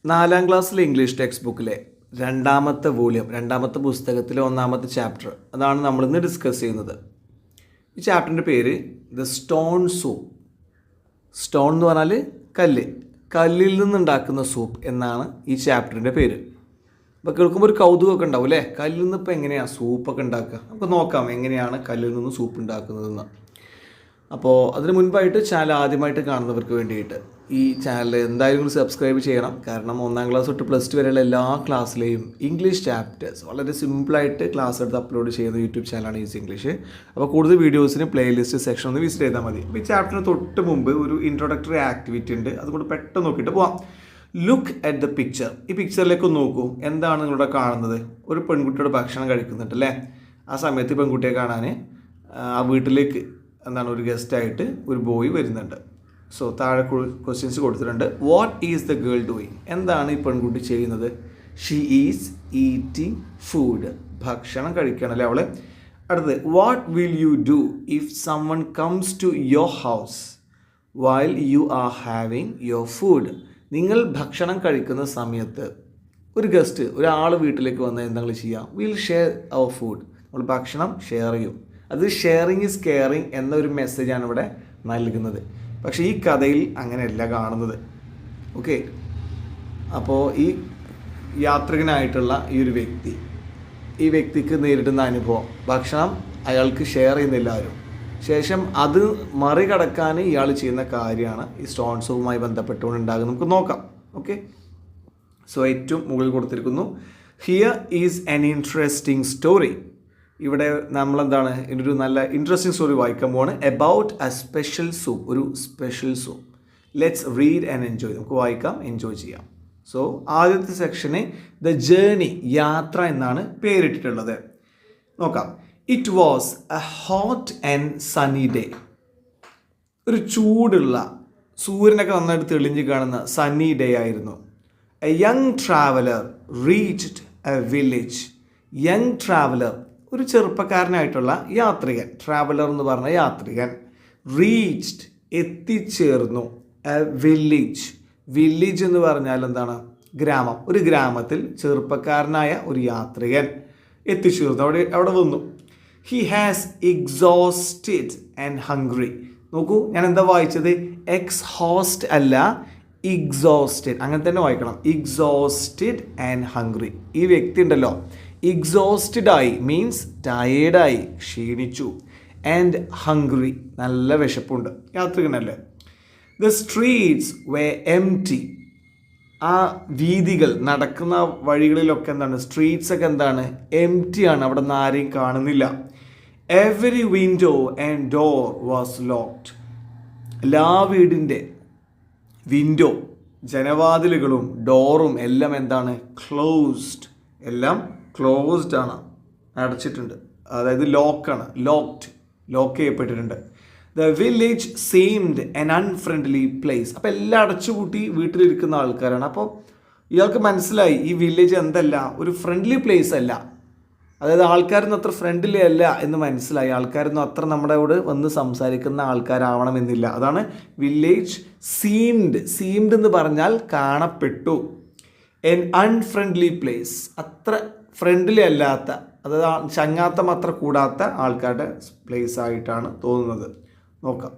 4ാം ക്ലാസ്സിലെ English text ബുക്കിലെ രണ്ടാമത്തെ വോള്യം, രണ്ടാമത്തെ പുസ്തകത്തിലെ 1ാമത്തെ ചാപ്റ്റർ, അതാണ് നമ്മളിന്ന് ഡിസ്കസ് ചെയ്യുന്നത്. ഈ ചാപ്റ്ററിൻ്റെ പേര് ദ സ്റ്റോൺ സൂപ്പ്. സ്റ്റോൺ എന്ന് പറഞ്ഞാൽ കല്ല്, കല്ലിൽ നിന്നുണ്ടാക്കുന്ന സൂപ്പ് എന്നാണ് ഈ ചാപ്റ്ററിൻ്റെ പേര്. അപ്പോൾ കേൾക്കുമ്പോൾ ഒരു കൗതുകമൊക്കെ ഉണ്ടാവും അല്ലേ, കല്ലിൽ നിന്ന് ഇപ്പോൾ എങ്ങനെയാണ് സൂപ്പൊക്കെ ഉണ്ടാക്കുക? നമുക്ക് നോക്കാം എങ്ങനെയാണ് കല്ലിൽ നിന്ന് സൂപ്പ് ഉണ്ടാക്കുന്നതെന്ന്. അപ്പോൾ അതിന് മുൻപായിട്ട് ചാനൽ ആദ്യമായിട്ട് കാണുന്നവർക്ക് വേണ്ടിയിട്ട് ഈ ചാനൽ എന്തായാലും സബ്സ്ക്രൈബ് ചെയ്യണം. കാരണം 1ാം ക്ലാസ് തൊട്ട് +2 വരെയുള്ള എല്ലാ ക്ലാസ്സിലെയും ഇംഗ്ലീഷ് ചാപ്റ്റേഴ്സ് വളരെ സിമ്പിളായിട്ട് ക്ലാസ് എടുത്ത് അപ്ലോഡ് ചെയ്യുന്ന യൂട്യൂബ് ചാനലാണ് ഈസി ഇംഗ്ലീഷ്. അപ്പോൾ കൂടുതൽ വീഡിയോസിന് പ്ലേലിസ്റ്റ് സെക്ഷൻ ഒന്ന് വിസിറ്റ് ചെയ്താൽ മതി. അപ്പോൾ ഈ ചാപ്റ്ററിന് തൊട്ട് മുമ്പ് ഒരു ഇൻട്രൊഡക്ടറി ആക്ടിവിറ്റി ഉണ്ട്, അതുകൊണ്ട് പെട്ടെന്ന് നോക്കിയിട്ട് പോവാം. Look at the picture. ഈ പിക്ചറിലേക്ക് നോക്കൂ. എന്താണ് നിങ്ങളുടെ കാണുന്നത്? ഒരു പെൺകുട്ടിയുടെ ഭക്ഷണം കഴിക്കുന്നുണ്ട് അല്ലേ? ആ സമയത്ത് പെൺകുട്ടിയെ കാണാൻ ആ വീട്ടിലേക്ക് ഒരു ഗസ്റ്റായിട്ട് ഒരു ബോയ് വരുന്നുണ്ട്. സോ താഴെ ക്വസ്റ്റ്യൻസ് കൊടുത്തിട്ടുണ്ട്. What is the girl doing? എന്താണ് ഈ പെൺകുട്ടി ചെയ്യുന്നത്? She is eating food. ഭക്ഷണം കഴിക്കണം അല്ലേ അവള്. അടുത്ത്, what will you do if someone comes to your house while you are having your food? നിങ്ങൾ ഭക്ഷണം കഴിക്കുന്ന സമയത്ത് ഒരു ഗസ്റ്റ്, ഒരാൾ വീട്ടിലേക്ക് വന്നാൽ എന്തെങ്കിലും ചെയ്യാം? Will share our food. നമ്മൾ ഭക്ഷണം ഷെയർ ചെയ്യും. അത് ഷെയറിങ് ഈസ് കെയറിങ് എന്നൊരു മെസ്സേജാണ് ഇവിടെ നൽകുന്നത്. പക്ഷേ ഈ കഥയിൽ അങ്ങനെയല്ല കാണുന്നത്. ഓക്കെ, അപ്പോൾ ഈ യാത്രികനായിട്ടുള്ള ഈ വ്യക്തിക്ക് നേരിടുന്ന അനുഭവം, ഭക്ഷണം അയാൾക്ക് ഷെയർ ചെയ്യുന്നില്ല ആരും. ശേഷം അത് മറികടക്കാൻ ഇയാൾ ചെയ്യുന്ന കാര്യമാണ് ഈ സ്റ്റോൺ സൂപ്പുമായി ബന്ധപ്പെട്ടുകൊണ്ട് ഉണ്ടാകുന്നത്. നമുക്ക് നോക്കാം. ഓക്കെ, സോ ഏറ്റവും മുകളിൽ കൊടുത്തിരിക്കുന്നു, here is an interesting story. ഇവിടെ നമ്മളെന്താണ് ഇതിനൊരു നല്ല ഇൻട്രസ്റ്റിംഗ് സ്റ്റോറി വായിക്കാൻ പോവാണ്. എബൌട്ട് എ സ്പെഷ്യൽ സൂപ്പ്, ഒരു special soup. Let's read and enjoy. നമുക്ക് വായിക്കാം, എൻജോയ് ചെയ്യാം. സോ ആദ്യത്തെ സെക്ഷന് ദ ജേർണി, യാത്ര എന്നാണ് പേരിട്ടിട്ടുള്ളത്. നോക്കാം. It was A hot and Sunny day. ഒരു ചൂടുള്ള, സൂര്യനൊക്കെ നന്നായിട്ട് തെളിഞ്ഞ് കാണുന്ന സണ്ണി ഡേ ആയിരുന്നു. A young traveller reached A village. Young traveller, ഒരു ചെറുപ്പക്കാരനായിട്ടുള്ള യാത്രികൻ, ട്രാവലർ എന്ന് പറഞ്ഞ യാത്രികൻ. റീച്ച്ഡ്, എത്തിച്ചേർന്നു. A village. വില്ലേജ് എന്ന് പറഞ്ഞാൽ എന്താണ്? ഗ്രാമം. ഒരു ഗ്രാമത്തിൽ ചെറുപ്പക്കാരനായ ഒരു യാത്രികൻ എത്തിച്ചേർന്നു, അവിടെ വന്നു. He has exhausted and hungry. നോക്കൂ, ഞാൻ എന്താ വായിച്ചത്? എക്സ്ഹോസ്റ്റ് അല്ല, എക്സോസ്റ്റഡ്. അങ്ങനെ തന്നെ വായിക്കണം. Exhausted and hungry. ഈ വ്യക്തി ഉണ്ടല്ലോ, എക്സോസ്റ്റഡ് ആയി മീൻസ് ടയേർഡായി, ക്ഷീണിച്ചു. ആൻഡ് ഹംഗ്രി, നല്ല വിശപ്പുണ്ട്, യാത്രികനല്ലേ. The streets were empty. ആ വീതികൾ, നടക്കുന്ന വഴികളിലൊക്കെ എന്താണ്? സ്ട്രീറ്റ്സ് ഒക്കെ എന്താണ്? എംപ്റ്റി ആണ്, അവിടെ നിന്ന് ആരെയും കാണുന്നില്ല. Every window and door was locked. എല്ലാ വീടിൻ്റെ വിൻഡോ, ജനവാതിലുകളും ഡോറും എല്ലാം എന്താണ്? ക്ലോസ്ഡ്. എല്ലാം ക്ലോസ്ഡ് ആണ്, അടച്ചിട്ടുണ്ട്. അതായത് ലോക്കാണ്, ലോക്ക് ചെയ്യപ്പെട്ടിട്ടുണ്ട്. The village seemed an unfriendly place. അപ്പോൾ എല്ലാം അടച്ചുപൂട്ടി വീട്ടിലിരിക്കുന്ന ആൾക്കാരാണ്. അപ്പോൾ ഇയാൾക്ക് മനസ്സിലായി ഈ വില്ലേജ് എന്തല്ല, ഒരു ഫ്രണ്ട്ലി പ്ലേസ് അല്ല. അതായത് ആൾക്കാരൊന്നും അത്ര ഫ്രണ്ട്ലി അല്ല എന്ന് മനസ്സിലായി. ആൾക്കാരൊന്നും അത്ര നമ്മുടെ അവിടെ വന്ന് സംസാരിക്കുന്ന ആൾക്കാരാവണമെന്നില്ല. അതാണ് വില്ലേജ് സീംഡ് എന്ന് പറഞ്ഞാൽ കാണപ്പെട്ടു. എൻ അൺഫ്രണ്ട്ലി പ്ലേസ്, അത്ര ഫ്രണ്ട്ലി അല്ലാത്ത, അതായത് ചങ്ങാത്തം അത്ര കൂടാത്ത ആൾക്കാരുടെ പ്ലേസ് ആയിട്ടാണ് തോന്നുന്നത്. നോക്കാം.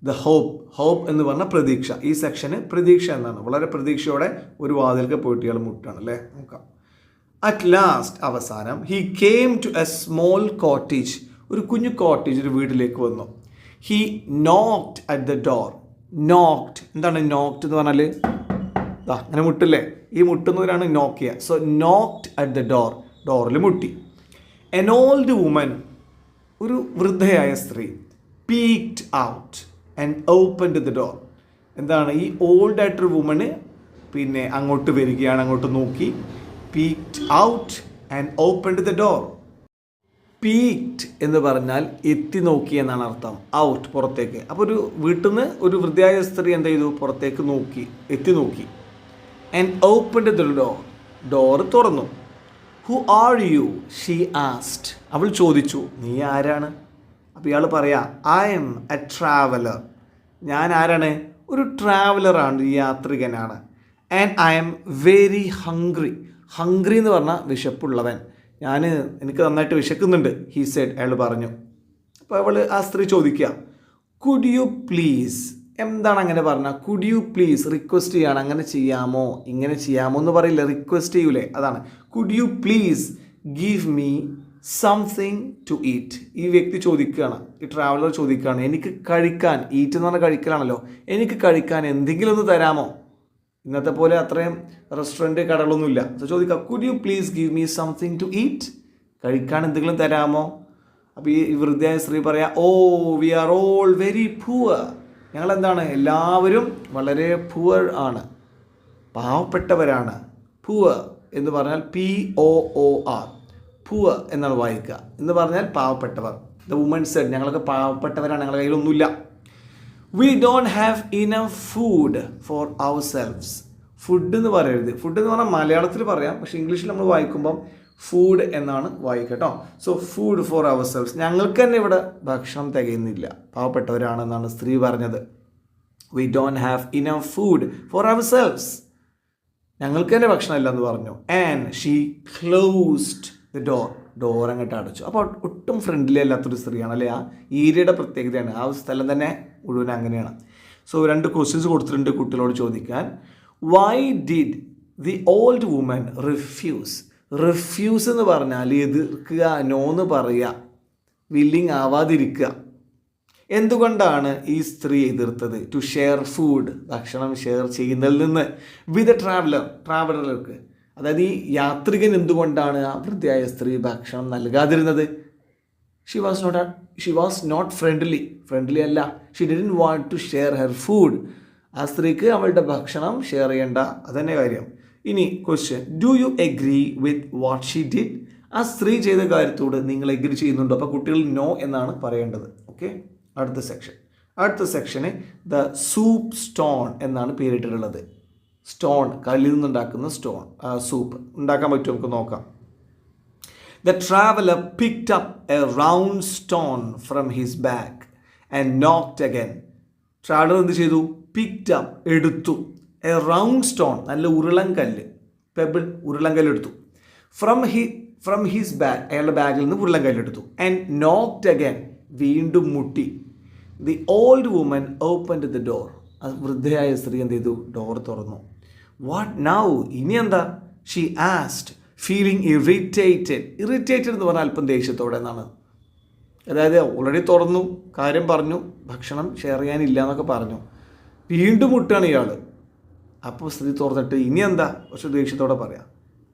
ദ ഹോപ്പ് എന്ന് പറഞ്ഞ പ്രതീക്ഷ. ഈ സെക്ഷന് പ്രതീക്ഷ എന്നാണ്. വളരെ പ്രതീക്ഷയോടെ ഒരു വാതിൽക്ക് പോയിട്ട് ഇയാൾ മുട്ടാണ് അല്ലേ. നോക്കാം. അറ്റ് ലാസ്റ്റ്, അവസാനം, he came to a small cottage. ഒരു കുഞ്ഞു കോട്ടേജ്, ഒരു വീട്ടിലേക്ക് വന്നു. He knocked at the door. Knocked, എന്താണ് നോക്ക്ഡ് എന്ന് പറഞ്ഞാൽ? അങ്ങനെ മുട്ടില്ലേ, ഈ മുട്ടുന്നവരാണ് നോക്ക് ചെയ്യുക. So knocked at the door, ഡോറിൽ മുട്ടി. എൻ ഓൾഡ് വുമൻ, ഒരു വൃദ്ധയായ സ്ത്രീ. Peeked out and opened the door. എന്താണ് ഈ ഓൾഡ് ആയിട്ടൊരു വുമന് പിന്നെ അങ്ങോട്ട് വരികയാണ്, അങ്ങോട്ട് നോക്കി. Peeked out and opened the door. Peeked എന്ന് പറഞ്ഞാൽ എത്തി നോക്കി എന്നാണ് അർത്ഥം. ഔട്ട്, പുറത്തേക്ക്. അപ്പോൾ ഒരു വീട്ടിൽ നിന്ന് ഒരു വൃദ്ധയായ സ്ത്രീ എന്ത് ചെയ്തു? പുറത്തേക്ക് നോക്കി, എത്തി നോക്കി. And opened the door, door തുറന്നു. Who are you? She asked. അവൾ ചോദിച്ചു, നീ ആരാണ്? അപ്പോൾ ഇയാൾ പറയാ, ഐ എം എ ട്രാവലർ. ഞാൻ ആരാണ്? ഒരു ട്രാവലറാണ്, യാത്രികനാണ്. And I am very hungry. Hungry എന്ന് പറഞ്ഞാൽ വിശപ്പുള്ളവൻ. എനിക്ക് നന്നായിട്ട് വിശക്കുന്നുണ്ട്, ഹി സെഡ്, അയാൾ പറഞ്ഞു. അപ്പോൾ ആ സ്ത്രീ ചോദിക്കുക, കുഡ് യു പ്ലീസ്, എന്താണ് അങ്ങനെ പറഞ്ഞാൽ? കുഡ് യു പ്ലീസ്, റിക്വസ്റ്റ് ചെയ്യാണ്, അങ്ങനെ ചെയ്യാമോ, ഇങ്ങനെ ചെയ്യാമോ എന്ന് പറയില്ല, റിക്വസ്റ്റ് ചെയ്യൂലേ, അതാണ്. Could you please give me something to eat. ഈ വ്യക്തി ചോദിക്കുകയാണ്, ഈ ട്രാവലർ ചോദിക്കുകയാണ്, എനിക്ക് കഴിക്കാൻ, ഈറ്റ് എന്ന് പറഞ്ഞാൽ കഴിക്കലാണല്ലോ, എനിക്ക് കഴിക്കാൻ എന്തെങ്കിലും ഒന്ന് തരാമോ? ഇന്നത്തെ പോലെ അത്രയും റെസ്റ്റോറൻറ്റ് കടകളൊന്നുമില്ല. സോ ചോദിക്കുക, could you please give me something to eat, കഴിക്കാൻ എന്തെങ്കിലും തരാമോ? അപ്പോൾ ഈ വൃദ്ധയായ സ്ത്രീ പറയാം, oh we are all very poor. ഞങ്ങളെന്താണ്, എല്ലാവരും വളരെ പുവർ ആണ്, പാവപ്പെട്ടവരാണ്. പുവർ എന്ന് പറഞ്ഞാൽ POOR, പുവർ എന്നാണ് വായിക്കുക, എന്ന് പറഞ്ഞാൽ പാവപ്പെട്ടവർ. ദ വുമൺ സെഡ്, ഞങ്ങളൊക്കെ പാവപ്പെട്ടവരാണ്, ഞങ്ങളുടെ കയ്യിലൊന്നുമില്ല. We don't have enough food for ourselves. Food എന്ന് പറയരുത്, ഫുഡ് എന്ന് പറഞ്ഞാൽ മലയാളത്തിൽ പറയാം, പക്ഷേ ഇംഗ്ലീഷിൽ നമ്മൾ വായിക്കുമ്പം ഫുഡ് എന്നാണ് വായിക്കട്ടോ. So food for ourselves, ഞങ്ങൾക്ക് തന്നെ ഇവിടെ ഭക്ഷണം തികയുന്നില്ല, പാവപ്പെട്ടവരാണെന്നാണ് സ്ത്രീ പറഞ്ഞത്. We don't have enough food for ourselves, ഞങ്ങൾക്ക് തന്നെ ഭക്ഷണമില്ല എന്ന് പറഞ്ഞു. And she closed the door അങ്ങോട്ട് അടച്ചു. അപ്പോൾ ഒട്ടും ഫ്രണ്ട്ലി അല്ലാത്തൊരു സ്ത്രീയാണ് അല്ലേ, ആ ഏരിയയുടെ പ്രത്യേകതയാണ്, ആ സ്ഥലം തന്നെ മുഴുവൻ അങ്ങനെയാണ്. സോ 2 ക്വസ്റ്റ്യൻസ് കൊടുത്തിട്ടുണ്ട് കുട്ടികളോട് ചോദിക്കാൻ. Why did the old woman refuse? Refuse എന്ന് പറഞ്ഞാൽ എതിർക്കുക, നോ എന്ന് പറയുക, വില്ലിങ് ആവാതിരിക്കുക. എന്തുകൊണ്ടാണ് ഈ സ്ത്രീ എതിർത്തത്? ടു ഷെയർ ഫുഡ്, ഭക്ഷണം ഷെയർ ചെയ്യുന്നതിൽ നിന്ന്, വിത്ത് ട്രാവലർക്ക്, അതായത് ഈ യാത്രികൻ എന്തുകൊണ്ടാണ് ആ വൃദ്ധയായ സ്ത്രീ ഭക്ഷണം നൽകാതിരുന്നത്? ഷി വാസ് നോട്ട് ഫ്രണ്ട്ലി അല്ല. She didn't want to share her food. ആ സ്ത്രീക്ക് അവളുടെ ഭക്ഷണം ഷെയർ ചെയ്യേണ്ട, അതന്നെ കാര്യം. ഇനി question, do you agree with what she did? ആ സ്ത്രീ ചെയ്ത കാര്യത്തോട് നിങ്ങൾ എഗ്രി ചെയ്യുന്നുണ്ടോ? അപ്പോൾ കുട്ടികൾ നോ എന്നാണ് പറയേണ്ടത്. ഓക്കെ, അടുത്ത സെക്ഷന് ദ സൂപ്പ് സ്റ്റോൺ എന്നാണ് പേരിട്ടിട്ടുള്ളത്. സ്റ്റോൺ, കല്ലിൽ നിന്നുണ്ടാക്കുന്ന സ്റ്റോൺ, സൂപ്പ് ഉണ്ടാക്കാൻ പറ്റും, നമുക്ക് നോക്കാം. The traveller picked up A round stone from his bag and knocked again. Traveller എന്ത് ചെയ്തു? പിക്ഡ് അപ്പ്, എടുത്തു. എ റൗണ്ട് സ്റ്റോൺ, നല്ല ഉരുളൻകല്ല്, പെബിൾ, ഉരുളൻകല്ല് എടുത്തു. ഫ്രം ഹിസ് ബാഗ്, അയാളുടെ ബാഗിൽ നിന്ന് ഉരുളൻകല്ല് എടുത്തു. ആൻഡ് നോക്ക്ഡ് അഗൈൻ, വീണ്ടും മുട്ടി. The old woman opened the door. വൃദ്ധയായ സ്ത്രീ എന്ത് ചെയ്തു? ഡോർ തുറന്നു. What now? ഇനി എന്താ? ഷീ ആസ്ക്ഡ്, ഫീലിംഗ് ഇറിറ്റേറ്റഡ് എന്ന് പറഞ്ഞാൽ അല്പം ദേഷ്യത്തോടെ എന്നാണ്. അതായത് ഓൾറെഡി തുറന്നു, കാര്യം പറഞ്ഞു, ഭക്ഷണം ഷെയർ ചെയ്യാനില്ല എന്നൊക്കെ പറഞ്ഞു, വീണ്ടും മുട്ടാണ് ഇയാൾ. അപ്പോൾ സ്ത്രീ തുറന്നിട്ട് ഇനി എന്താ കുറച്ച് ദേഷ്യത്തോടെ പറയാം.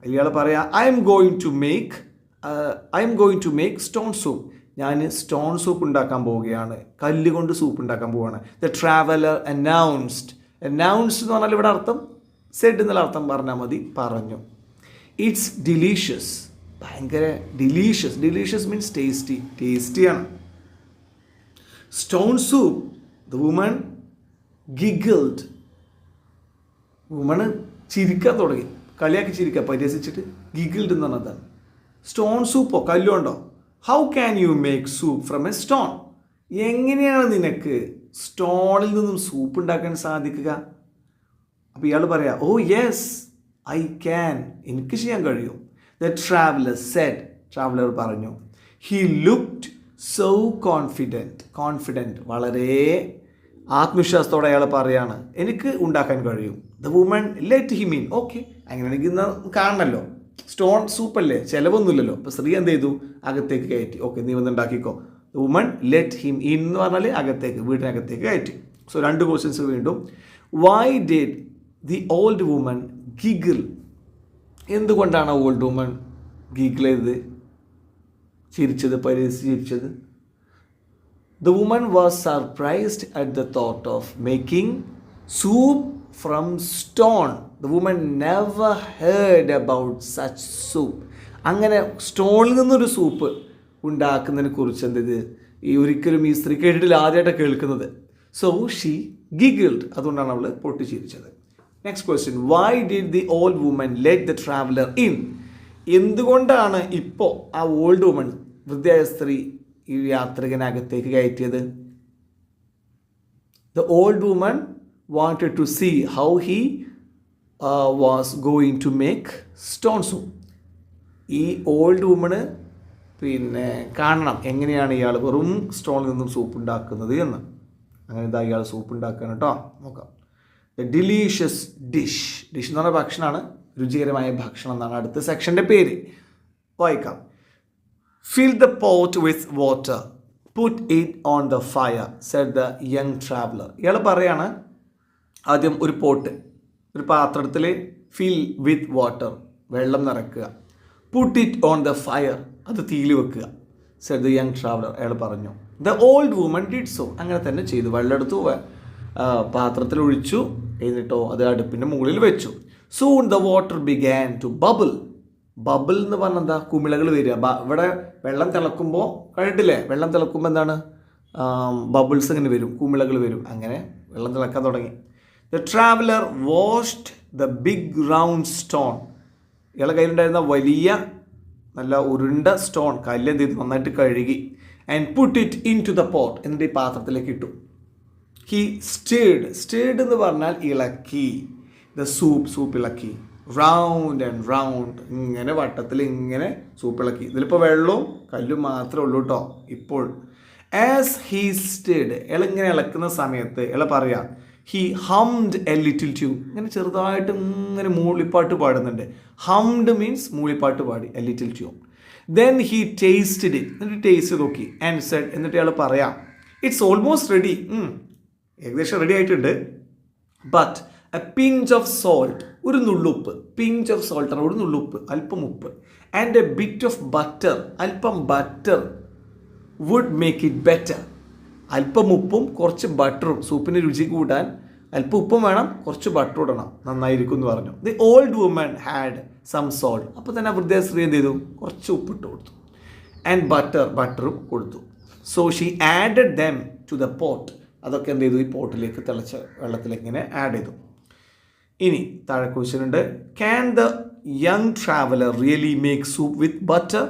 ഇയാൾ പറയാം, I am going to make stone soup. ഞാൻ സ്റ്റോൺ സൂപ്പ് ഉണ്ടാക്കാൻ പോവുകയാണ്, കല്ലുകൊണ്ട് സൂപ്പ് ഉണ്ടാക്കാൻ പോവുകയാണ്. ദ ട്രാവലർ അനൗൺസ്ഡ് എന്ന് പറഞ്ഞാൽ ഇവിടെ അർത്ഥം സെഡ് എന്നുള്ള അർത്ഥം പറഞ്ഞാൽ മതി, പറഞ്ഞു. ഇറ്റ്സ് ഡിലീഷ്യസ്, ഭയങ്കര ഡിലീഷ്യസ് മീൻസ് ടേസ്റ്റിയാണ്. Stone soup, the woman giggled. Woman ചിരിക്കാൻ തുടങ്ങി, കളിയാക്കി ചിരിക്കുക, പരിഹസിച്ചിട്ട്. ഗിഗിൾഡ് എന്ന് പറഞ്ഞതാണ്. സ്റ്റോൺ സൂപ്പോ, കല്ലുണ്ടോ? How can you make soup from a stone? എങ്ങനെയാണ് നിനക്ക് സ്റ്റോണിൽ നിന്നും സൂപ്പ് ഉണ്ടാക്കാൻ സാധിക്കുക? അപ്പോൾ ഇയാൾ പറയാം, ഓ യെസ് ഐ ക്യാൻ, എനിക്ക് ചെയ്യാൻ കഴിയും. ദ ട്രാവലർ പറഞ്ഞു. ഹി ലുക്ക്ഡ് സോ കോൺഫിഡൻറ്റ്, വളരെ ആത്മവിശ്വാസത്തോടെ അയാൾ പറയാണ്, എനിക്ക് ഉണ്ടാക്കാൻ കഴിയും. The woman let him in. Okay, അങ്ങനെയാണെങ്കിൽ ഇന്ന് കാണണമല്ലോ, സ്റ്റോൺ സൂപ്പല്ലേ, ചിലവൊന്നുമില്ലല്ലോ. അപ്പോൾ സ്ത്രീ എന്ത് ചെയ്തു? അകത്തേക്ക് കയറ്റി. ഓക്കെ, നീ വന്ന് ഉണ്ടാക്കിക്കോ. The woman let him in എന്ന് പറഞ്ഞാൽ അകത്തേക്ക്, വീടിനകത്തേക്ക് കയറ്റി. സോ 2 ക്വസ്റ്റ്യൻസ് വീണ്ടും. Why did the old woman giggle? എന്തുകൊണ്ടാണ് ഓൾഡ് വുമൺ ഗിഗിൾ ചെയ്തത്, ചിരിച്ചത്, ചിരിച്ചത്? The woman was surprised at the thought of making soup from stone. The woman never heard about such soup. അങ്ങനെ സ്റ്റോണിൽ നിന്നൊരു സൂപ്പ് ഉണ്ടാക്കുന്നതിനെ കുറിച്ച് എന്ത് ഒരിക്കലും ഈ സ്ത്രീ കേട്ടിട്ടില്ല, ആദ്യമായിട്ടാണ് കേൾക്കുന്നത്. സോ ഷീ ഗിഗിൾഡ്, അതുകൊണ്ടാണ് അവൾ പൊട്ടിച്ചിരിച്ചത്. Next question, why did the old woman let the traveller in? എന്തുകൊണ്ടാണ് ഇപ്പോൾ ആ ഓൾഡ് വുമൺ, വൃദ്ധയായ സ്ത്രീ, ഈ യാത്രികനകത്തേക്ക് കയറ്റിയത്? The old woman wanted to see how he was going to make stone soup. ഈ ഓൾഡ് വുമണ് പിന്നെ കാണണം എങ്ങനെയാണ് ഇയാൾ വെറും സ്റ്റോണിൽ നിന്നും സൂപ്പ് ഉണ്ടാക്കുന്നത് എന്ന്. അങ്ങനെ ഇതാ ഇയാൾ സൂപ്പ് ഉണ്ടാക്കുകയാണ് കേട്ടോ. നോക്കാം. ദ ഡിലീഷ്യസ് ഡിഷ് എന്ന് പറഞ്ഞ ഭക്ഷണമാണ്, രുചികരമായ ഭക്ഷണം എന്നാണ് അടുത്ത സെക്ഷൻ്റെ പേര്. വായിക്കാം. Fill the pot with water, put it on the fire, said the young traveller. ഇയാൾ പറയാണ് ആദ്യം ഒരു പാത്രത്തിൽ ഫിൽ വിത്ത് വാട്ടർ, വെള്ളം നിറയ്ക്കുക. Put it on the fire, അത് തീയിൽ വെക്കുക. സെഡ് ദ യങ് ട്രാവലർ, അയാൾ പറഞ്ഞു. The old woman did so, അങ്ങനെ തന്നെ ചെയ്തു. വെള്ളം എടുത്തു, പാത്രത്തിൽ ഒഴിച്ചു, എന്നിട്ടോ അത് അടുപ്പിൻ്റെ മുകളിൽ വെച്ചു. Soon the water began to bubble. Bubble എന്ന് പറഞ്ഞാൽ എന്താ? കുമിളകൾ വരിക. ഇവിടെ വെള്ളം തിളക്കുമ്പോൾ കണ്ടിട്ടില്ലേ, വെള്ളം തിളക്കുമ്പോൾ എന്താണ് ബബിൾസ് ഇങ്ങനെ വരും, കുമിളകൾ വരും. അങ്ങനെ വെള്ളം തിളക്കാൻ തുടങ്ങി. The traveller washed the big round stone. ഇയാളുടെ കയ്യിലുണ്ടായിരുന്ന വലിയ നല്ല ഉരുണ്ട സ്റ്റോൺ, കല്ല് എന്ത് ചെയ്തു? നന്നായിട്ട് കഴുകി. And put it into the pot, എന്നിട്ട് ഈ പാത്രത്തിലേക്ക് ഇട്ടു. ഹി സ്റ്റേഡ് എന്ന് പറഞ്ഞാൽ ഇളക്കി. ദ സൂപ്പ് ഇളക്കി. റൗണ്ട് ആൻഡ് റൗണ്ട്, ഇങ്ങനെ വട്ടത്തിൽ ഇങ്ങനെ സൂപ്പ് ഇളക്കി. ഇതിലിപ്പോൾ വെള്ളവും കല്ലും മാത്രമേ ഉള്ളൂ കേട്ടോ ഇപ്പോൾ. ആസ് ഹി സ്റ്റേഡ്, ഇങ്ങനെ ഇളക്കുന്ന സമയത്ത് പറയാം, he hummed a little tune. ഇങ്ങനെ ചെറുതായിട്ട് ഇങ്ങനെ മൂളിപ്പാട്ട് പാടുന്നുണ്ട്. ഹംഡ് മീൻസ് മൂളിപ്പാട്ട് പാടി, A little tune. Then he tasted it, എന്നിട്ട് ടേസ്റ്റ് നോക്കി. ആൻഡ് സെഡ്, എന്നിട്ട് അയാൾ പറയാം, ഇറ്റ്സ് ഓൾമോസ്റ്റ് റെഡി, ഏകദേശം റെഡി ആയിട്ടുണ്ട്. But A pinch of salt, ഒരു നുള്ളുപ്പ്. പിഞ്ച് ഓഫ് സോൾട്ട് ആണ് ഒരു നുള്ളുപ്പ്, അല്പം ഉപ്പ്. And a bit of butter, അല്പം butter would make it better. അല്പം ഉപ്പും കുറച്ച് ബട്ടറും, സൂപ്പിന് രുചി കൂട്ടാൻ അല്പം ഉപ്പും വേണം, കുറച്ച് ബട്ടർ ഇടണം, നന്നായിരിക്കും എന്ന് പറഞ്ഞു. The old woman had some salt. അപ്പോൾ തന്നെ വൃദ്ധ സ്ത്രീ എന്ത് ചെയ്തു? കുറച്ച് ഉപ്പിട്ട് കൊടുത്തു. ആൻഡ് ബട്ടറും കൊടുത്തു. So she added them to the pot. അതൊക്കെ എന്ത് ചെയ്തു? ഈ പോട്ടിലേക്ക് തിളച്ച വെള്ളത്തിലേക്ക് ഇങ്ങനെ ആഡ് ചെയ്തു. ഇനി താഴെ ക്വസ്റ്റ്യൻ ഉണ്ട്. Can the young traveller really make soup with butter,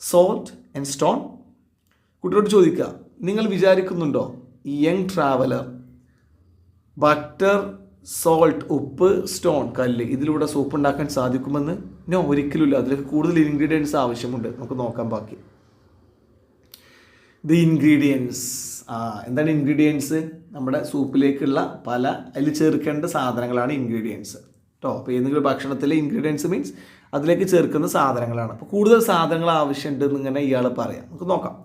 salt and stone? കുട്ടിയോട് ചോദിക്കുക, നിങ്ങൾ വിചാരിക്കുന്നുണ്ടോ ഈ യങ് ട്രാവലർ ബട്ടർ, സോൾട്ട്, ഉപ്പ്, സ്റ്റോൺ, കല്ല്, ഇതിലൂടെ സൂപ്പ് ഉണ്ടാക്കാൻ സാധിക്കുമെന്ന്? നോ, ഒരിക്കലുമില്ല. അതിലേക്ക് കൂടുതൽ ഇൻഗ്രീഡിയൻസ് ആവശ്യമുണ്ട്. നമുക്ക് നോക്കാം ബാക്കി. The ingredients. എന്താണ് ഇൻഗ്രീഡിയൻസ്? നമ്മുടെ സൂപ്പിലേക്കുള്ള അതിൽ ചേർക്കേണ്ട സാധനങ്ങളാണ് ഇൻഗ്രീഡിയൻസ് കേട്ടോ. അപ്പോൾ ഏതെങ്കിലും ഭക്ഷണത്തിലെ ഇൻഗ്രീഡിയൻസ് മീൻസ് അതിലേക്ക് ചേർക്കുന്ന സാധനങ്ങളാണ്. അപ്പോൾ കൂടുതൽ സാധനങ്ങൾ ആവശ്യമുണ്ട് എന്നിങ്ങനെ ഇയാൾ പറയാം. നമുക്ക് നോക്കാം.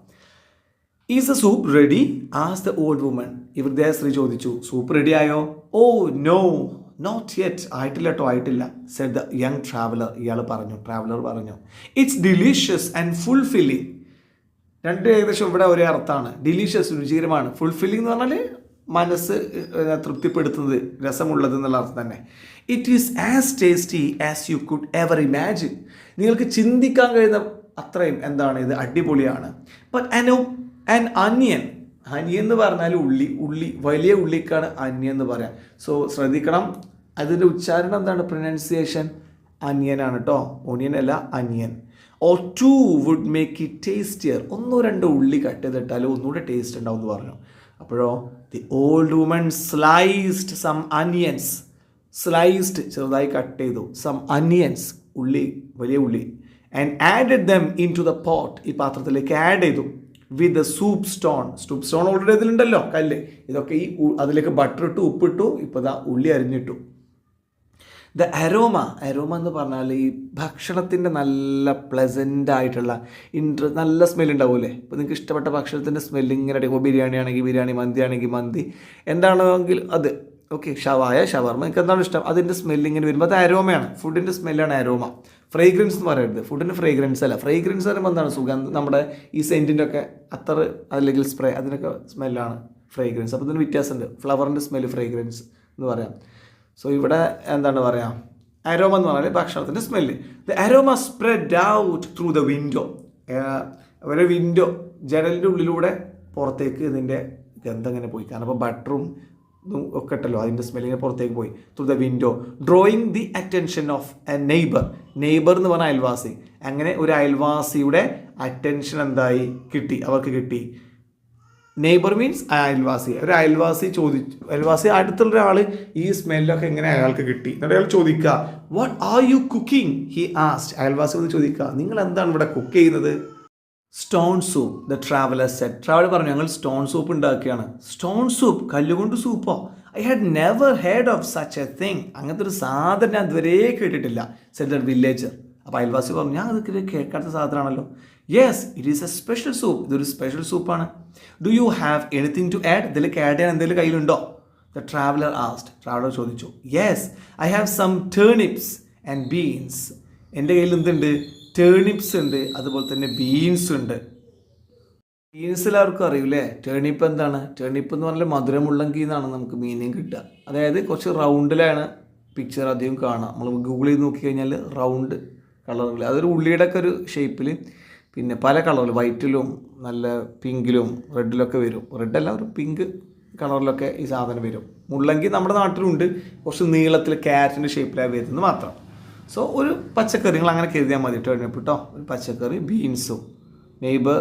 Is the soup ready? ആസ് ദ ഓൾഡ് വുമൺ. ഇവരുടെ സ്ത്രീ ചോദിച്ചു, സൂപ്പ് റെഡി ആയോ? Oh no, not yet. ആയിട്ടില്ല കേട്ടോ, ആയിട്ടില്ല. Said the young traveller. Traveller പറഞ്ഞു, ഇറ്റ്സ് ഡിലീഷ്യസ് ആൻഡ് ഫുൾഫില്ലിങ്. രണ്ടും ഏകദേശം ഇവിടെ ഒരേ അർത്ഥമാണ്. ഡിലീഷ്യസ് രുചികരമാണ്, ഫുൾഫില്ലിംഗ് എന്ന് പറഞ്ഞാൽ മനസ്സ് തൃപ്തിപ്പെടുത്തുന്നത്, രസമുള്ളത് എന്നുള്ള അർത്ഥം തന്നെ. It is as tasty as you could ever imagine. നിങ്ങൾക്ക് ചിന്തിക്കാൻ കഴിയുന്ന അത്രയും എന്താണ് ഇത്, അടിപൊളിയാണ്. ബട്ട് അനിയൻ എന്ന് പറഞ്ഞാൽ ഉള്ളി, വലിയ ഉള്ളിക്കാണ് അനിയൻ എന്ന് പറയാം. സോ ശ്രദ്ധിക്കണം, അതിൻ്റെ ഉച്ചാരണം എന്താണ്? പ്രൊനൗൺസിയേഷൻ അനിയനാണ് കേട്ടോ, ഓണിയൻ അല്ല, അനിയൻ. Or two would make it tastier. 1-2 ഉള്ളി കട്ട് ചെയ്തിട്ടാലും ഒന്നുകൂടെ ടേസ്റ്റ് ഉണ്ടാവും എന്ന് പറഞ്ഞു. അപ്പോഴോ the old woman sliced some onions. Sliced ചെറുതായി കട്ട് ചെയ്തു. സം അനിയൻസ്, ഉള്ളി, വലിയ ഉള്ളി. And added them into the pot. ഈ പാത്രത്തിലേക്ക് ആഡ് ചെയ്തു. With the soup stone. Already ഇതിലുണ്ടല്ലോ, കല്ല്. ഇതൊക്കെ അതിലേക്ക് ബട്ടർ ഇട്ടു, ഉപ്പിട്ടു, ഇപ്പോൾ ദാ ഉള്ളി അരിഞ്ഞിട്ടു. ദ അരോമ എന്ന് പറഞ്ഞാൽ ഈ ഭക്ഷണത്തിൻ്റെ നല്ല പ്ലസൻ്റ് ആയിട്ടുള്ള നല്ല സ്മെൽ ഉണ്ടാവില്ലേ? ഇപ്പോൾ നിങ്ങൾക്ക് ഇഷ്ടപ്പെട്ട ഭക്ഷണത്തിൻ്റെ സ്മെല്ല് ഇങ്ങനെ അടിക്കുമ്പോൾ ബിരിയാണി ആണെങ്കിൽ ബിരിയാണി, മന്തി ആണെങ്കിൽ മന്തി, എന്താണെങ്കിൽ അത് ഓക്കെ, ഷവർമ, നിങ്ങൾക്ക് എന്താണ് ഇഷ്ടം, അതിൻ്റെ സ്മെല്ല് ഇങ്ങനെ വരുമ്പോൾ അത് അരോമയാണ്. ഫുഡിൻ്റെ സ്മെല്ലാണ് അരോമ. ഫ്രേഗ്രൻസ് എന്ന് പറയരുത്, ഫുഡിൻ്റെ ഫ്രേഗ്രൻസ് അല്ല. ഫ്രേഗ്രൻസ് പറയുമ്പോൾ എന്താണ്? സുഗന്ധം. നമ്മുടെ ഈ സെൻറ്റിൻ്റെ ഒക്കെ അത്തർ അല്ലെങ്കിൽ സ്പ്രേ, അതിനൊക്കെ സ്മെല്ലാണ് ഫ്രേഗ്രൻസ്. അപ്പോൾ ഇതിന് വ്യത്യാസമുണ്ട്. ഫ്ലവറിൻ്റെ സ്മെല്ല് ഫ്രേഗ്രൻസ് എന്ന് പറയാം. സോ ഇവിടെ എന്താണ് പറയുക, അരോമ എന്ന് പറഞ്ഞാൽ ഭക്ഷണത്തിൻ്റെ smell. The aroma spread out through the window. ഒരു വിൻഡോ, ജനലിൻ്റെ ഉള്ളിലൂടെ പുറത്തേക്ക് ഇതിൻ്റെ ഗന്ധം ഇങ്ങനെ പോയി. കാരണം ഇപ്പോൾ ബട്ടറും ഒക്കെ ഇട്ടല്ലോ, അതിൻ്റെ സ്മെല്ലിങ്ങനെ പുറത്തേക്ക് പോയി. Through the window drawing the attention of A neighbour എന്ന് പറഞ്ഞാൽ അയൽവാസി. അങ്ങനെ ഒരു അയൽവാസിയുടെ അറ്റൻഷൻ എന്തായി? അവർക്ക് കിട്ടി. നെയ്ബർ മീൻസ് അയൽവാസി. ഒരു അയൽവാസി ചോദിച്ചു, അയൽവാസി അടുത്തുള്ള ഒരാൾ ഈ സ്മെല്ലൊക്കെ എങ്ങനെ അയാൾക്ക് കിട്ടി എന്നിട്ട് അയാൾ ചോദിക്കുക what are you cooking he asked. അയൽവാസി ഒന്ന് ചോദിക്കുക നിങ്ങൾ എന്താണ് ഇവിടെ കുക്ക് ചെയ്യുന്നത്. Stone soup the traveller said. Traveller പറഞ്ഞു ഞങ്ങൾ സ്റ്റോൺ സൂപ്പ് ഉണ്ടാക്കുകയാണ്. സ്റ്റോൺ സൂപ്പ്, കല്ലുകൊണ്ട് സൂപ്പോ? I had never heard of such a thing. അങ്ങനത്തെ ഒരു സാധനം ഞാൻ ഇതുവരെ കേട്ടിട്ടില്ല. Said the villager. അപ്പോൾ അയൽവാസി പറഞ്ഞു ഞാൻ അതൊക്കെ കേൾക്കാത്ത സാധനമാണല്ലോ. Yes it is a special soup. ഇതൊരു സ്പെഷ്യൽ സൂപ്പാണ്. Do you have anything to add? ഇതിലേക്ക് ആഡ് ചെയ്യാൻ എന്തെങ്കിലും കയ്യിലുണ്ടോ? The traveller asked. ട്രാവലർ ചോദിച്ചു. Yes I have some turnips and beans. എൻ്റെ കയ്യിൽ എന്തുണ്ട്? ടേണിപ്സ് ഉണ്ട്, അതുപോലെ തന്നെ ബീൻസ് ഉണ്ട്. ബീൻസ് എല്ലാവർക്കും അറിയൂലേ. ടേണിപ്പ് എന്താണ്? ടേണിപ്പ് എന്ന് പറഞ്ഞാൽ മധുരമുള്ളങ്കി എന്നാണ് നമുക്ക് മീനിങ് കിട്ടുക. അതായത് കുറച്ച് റൗണ്ടിലാണ് പിക്ചർ അധികം കാണാം. നമ്മൾ ഗൂഗിൾ ചെയ്ത് നോക്കിക്കഴിഞ്ഞാൽ റൗണ്ട് കളറിൽ, അതൊരു ഉള്ളിയുടെ ഒക്കെ ഒരു ഷേപ്പിൽ, പിന്നെ പല കളറിൽ, വൈറ്റിലും നല്ല പിങ്കിലും റെഡിലൊക്കെ വരും. റെഡല്ല, ഒരു പിങ്ക് കളറിലൊക്കെ ഈ സാധനം വരും. മുള്ളങ്കി നമ്മുടെ നാട്ടിലുണ്ട്, കുറച്ച് നീളത്തിൽ ക്യാരറ്റിൻ്റെ ഷേപ്പിലാണ് വരുന്നത് മാത്രം. സോ ഒരു പച്ചക്കറി നിങ്ങൾ അങ്ങനെ കരുതിയാൽ മതി. ടേണിപ്പ് കേട്ടോ, ഒരു പച്ചക്കറി. ബീൻസും. Neighbour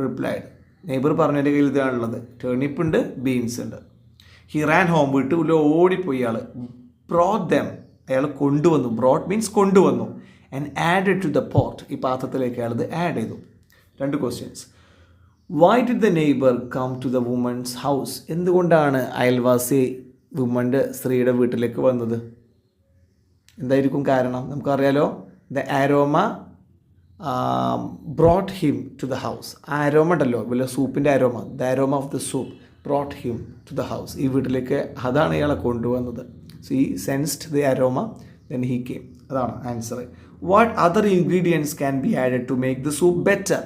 replied. നെയ്ബർ പറഞ്ഞതിൻ്റെ കയ്യിൽ ഇതാണുള്ളത്. ടേണിപ്പ് ഉണ്ട്, ബീൻസ് ഉണ്ട്. He ran home. വീട്ടിൽ ഓടിപ്പോയി ആൾ. Brought them. അയാൾ കൊണ്ടുവന്നു. ബ്രോട്ട് മീൻസ് കൊണ്ടുവന്നു. And added to the pot. ഈ പാത്രത്തിലേക്ക് അയാൾ ഇത് ആഡ് ചെയ്തു. 2 questions. Why did the neighbour come to the woman's house? എന്തുകൊണ്ടാണ് അയൽവാസി സ്ത്രീയുടെ വീട്ടിലേക്ക് വന്നത്? എന്തായിരിക്കും കാരണം? നമുക്കറിയാലോ. The aroma brought him to the house. Aroma ഉണ്ടല്ലോ, വലിയ സൂപ്പിൻ്റെ aroma. The aroma of the soup brought him to the house. ഈ വീട്ടിലേക്ക് അതാണ് ഇയാളെ കൊണ്ടുവന്നത്. So he sensed the aroma then he came. അതാണ് answer. What other ingredients can be added to make the soup better?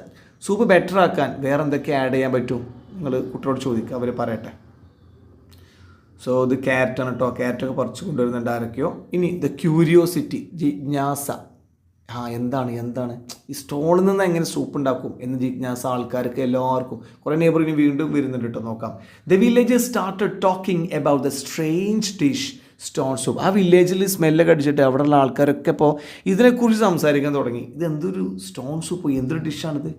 Soup better ആക്കാൻ വേറെ എന്തൊക്കെ add ചെയ്യാൻ പറ്റും? നിങ്ങൾ കുട്ടിയോട് ചോദിക്കുക, അവർ പറയട്ടെ. സോ ഇത് ക്യാരറ്റാണ് കേട്ടോ. ക്യാരറ്റൊക്കെ പറിച്ച് കൊണ്ടുവരുന്നുണ്ട് ആരൊക്കെയോ. ഇനി ദ ക്യൂരിയോസിറ്റി, ജിജ്ഞാസ. എന്താണ് ഈ സ്റ്റോണിൽ നിന്ന് എങ്ങനെ സൂപ്പ് ഉണ്ടാക്കും എന്ന് ജിജ്ഞാസ ആൾക്കാർക്ക് എല്ലാവർക്കും. കുറേ നെയ്ബറിന് വീണ്ടും വരുന്നുണ്ട് കേട്ടോ. നോക്കാം. The villages started talking about the strange dish stone soup. ആ വില്ലേജിൽ സ്മെല്ലൊക്കെ അടിച്ചിട്ട് അവിടെയുള്ള ആൾക്കാരൊക്കെ ഇപ്പോൾ ഇതിനെക്കുറിച്ച് സംസാരിക്കാൻ തുടങ്ങി. ഇതെന്തൊരു സ്റ്റോൺ സൂപ്പ്, എന്തൊരു ഡിഷാണിത്.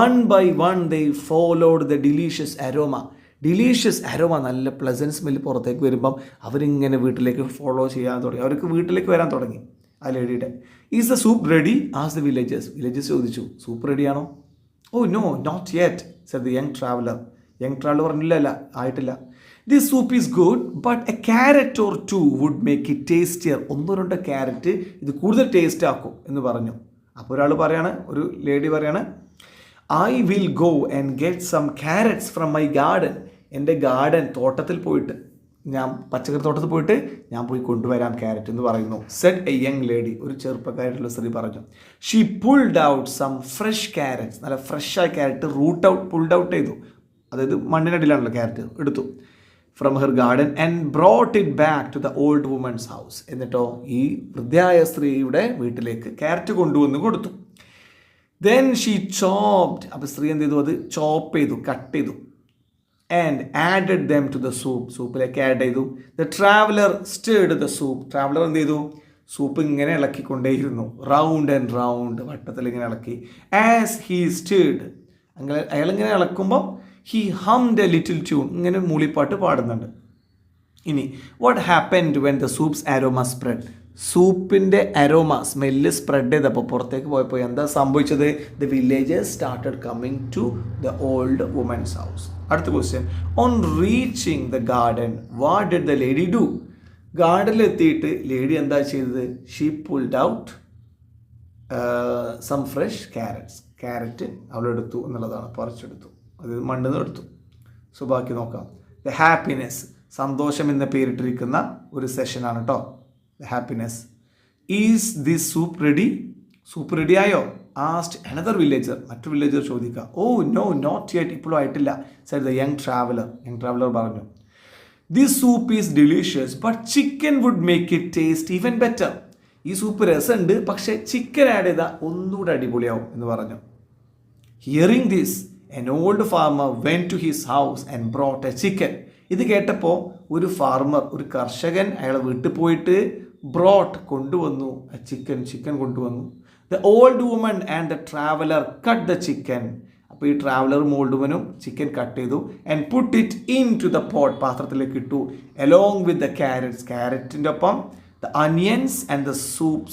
1 by 1 they followed the delicious aroma. Delicious aroma, നല്ല പ്ലസൻറ്റ് സ്മെല്ല് പുറത്തേക്ക് വരുമ്പം അവരിങ്ങനെ വീട്ടിലേക്ക് ഫോളോ ചെയ്യാൻ തുടങ്ങി. അവർക്ക് വീട്ടിലേക്ക് വരാൻ തുടങ്ങി ആ ലേഡിയുടെ. Is the soup ready? ആസ് ദ വില്ലേജസ് ചോദിച്ചു. സൂപ്പ് റെഡിയാണോ? Oh no not yet said the young traveller. പറഞ്ഞില്ല, ആയിട്ടില്ല. This soup is good but a carrot or 2 would make it tastier. 1-2 carrot ഇത് കൂടുതൽ ടേസ്റ്റ് ആക്കും എന്ന് പറഞ്ഞു. അപ്പോൾ ഒരാൾ പറയാണ്, ഒരു ലേഡി പറയാണ്, I will go and get some carrots from my garden. എൻ്റെ ഗാർഡൻ തോട്ടത്തിൽ പോയിട്ട്, ഞാൻ പച്ചക്കറി തോട്ടത്തിൽ പോയിട്ട് ഞാൻ പോയി കൊണ്ടുവരാം ക്യാരറ്റ് എന്ന് പറയുന്നു. Said a young lady. ഒരു ചെറുപ്പക്കാരായിട്ടുള്ള സ്ത്രീ പറഞ്ഞു. She pulled out some fresh carrots. നല്ല ഫ്രഷായ ക്യാരറ്റ് പുൾഡ് ഔട്ട് ചെയ്തു. അതായത് മണ്ണിനടിയിലാണല്ലോ ക്യാരറ്റ്, എടുത്തു. From her garden and brought it back to the old woman's house. എന്നിട്ടോ ഈ വൃദ്ധയായ സ്ത്രീയുടെ വീട്ടിലേക്ക് ക്യാരറ്റ് കൊണ്ടുവന്ന് കൊടുത്തു. Then she chopped. അപ്പോൾ സ്ത്രീ എന്ത് ചെയ്തു? അത് ചോപ്പ് ചെയ്തു, കട്ട് ചെയ്തു. And added them to the soup. സൂപ്പിലേക്ക് ആഡ് ചെയ്തു. The traveller stirred the soup. Traveller എന്ത് ചെയ്തു? സൂപ്പ് ഇങ്ങനെ ഇളക്കിക്കൊണ്ടേയിരുന്നു. റൗണ്ട് ആൻഡ് റൗണ്ട്, വട്ടത്തിൽ ഇങ്ങനെ ഇളക്കി. ആസ് ഹീ സ്റ്റേർഡ്, അങ്ങനെ അയാളിങ്ങനെ ഇളക്കുമ്പം he hummed a little tune, ഇങ്ങനെ മൂളിപ്പാട്ട് പാടുന്നുണ്ട്. ഇനി what happened when the soup's aroma spread? സൂപ്പിൻ്റെ അരോമ സ്മെല്ല് സ്പ്രെഡ് ചെയ്തപ്പോൾ, പുറത്തേക്ക് പോയപ്പോൾ എന്താ സംഭവിച്ചത്? The villagers started coming to the old woman's house. അടുത്ത question. On reaching the garden what did the lady do? ഗാർഡനിൽ എത്തിയിട്ട് ലേഡി എന്താ ചെയ്തത്? She pulled out some fresh carrots. Carrot അവളെടുത്തു എന്നുള്ളതാണ്, പറിച്ചെടുത്തു, അത് മണ്ണിൽ നിന്ന് എടുത്തു. സോ ബാക്കി നോക്കാം. ദ ഹാപ്പിനെസ്, സന്തോഷം എന്ന് പേരിട്ടിരിക്കുന്ന ഒരു സെഷനാണ് കേട്ടോ. The happiness. Is this soup ready? Soup ready ആയോ? Asked another villager. മറ്റു വില്ലേജർ ചോദിക്കുക. ഓ നോ നോട്ട് യെറ്റ്, ഇപ്പോഴും ആയിട്ടില്ല. സെഡ് ദ യങ് ട്രാവലർ പറഞ്ഞു. This soup is delicious but chicken would make it taste even better. ഈ soup രസമുണ്ട്, പക്ഷേ chicken add ചെയ്താൽ ഒന്നുകൂടെ അടിപൊളിയാവും എന്ന് പറഞ്ഞു. Hearing this an old farmer went to his house and brought a chicken. ഇത് കേട്ടപ്പോൾ ഒരു ഫാർമർ, ഒരു കർഷകൻ അയാളെ വീട്ടിൽ പോയിട്ട് കൊണ്ടുവന്നു ചിക്കൻ കൊണ്ടുവന്നു. The old woman and the traveller cut the chicken. അപ്പോൾ ഈ ട്രാവലർ മോൾഡുവനും ചിക്കൻ കട്ട് ചെയ്തു and put it into the pot, പാത്രത്തിലേക്ക് ഇട്ടു, അലോങ് വിത്ത് ദ ക്യാരറ്റ്സ്, ക്യാരറ്റിൻ്റെ ഒപ്പം the onions and the soup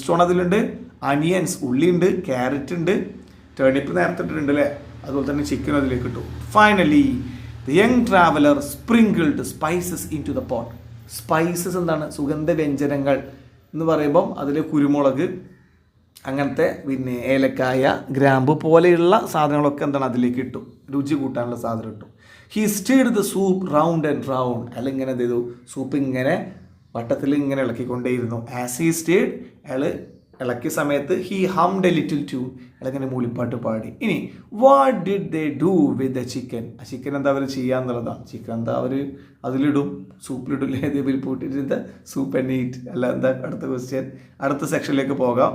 stone അതിലുണ്ട്, അനിയൻസ് ഉള്ളിയുണ്ട്, ക്യാരറ്റ് ഉണ്ട്, ടേണിപ്പ് നേരത്തെ ഇട്ടിട്ടുണ്ട് അല്ലേ, അതുപോലെ തന്നെ ചിക്കനും അതിലേക്ക് ഇട്ടു. Finally the young traveller sprinkled spices into the pot. Spices എന്താണ്? സുഗന്ധവ്യഞ്ജനങ്ങൾ എന്ന് പറയുമ്പം അതിൽ കുരുമുളക്, അങ്ങനത്തെ പിന്നെ ഏലക്കായ, ഗ്രാമ്പു പോലെയുള്ള സാധനങ്ങളൊക്കെ എന്താണ് അതിലേക്ക് ഇട്ടു, രുചി കൂട്ടാനുള്ള സാധനം ഇട്ടു. He stirred the soup round and round, അയാൾ ഇങ്ങനെ എന്ത് ചെയ്തു, സൂപ്പ് ഇങ്ങനെ വട്ടത്തിൽ ഇങ്ങനെ ഇളക്കിക്കൊണ്ടേയിരുന്നു. ആസ് ഹി സ്റ്റീഡ്, അയാൾ ഇളക്കിയ സമയത്ത് he hummed a little tune, അയാളിങ്ങനെ മൂളിപ്പാട്ട് പാടി. ഇനി what did they do with the chicken? ആ ചിക്കൻ എന്താ അവർ ചെയ്യാന്നുള്ളതാണ്. ചിക്കൻ എന്താ അവർ അതിലിടും, സൂപ്പിലിടില്ലേ, they will put it in the soup and eat. അല്ല, എന്താ അടുത്ത ക്വസ്റ്റ്യൻ? അടുത്ത സെക്ഷനിലേക്ക് പോകാം.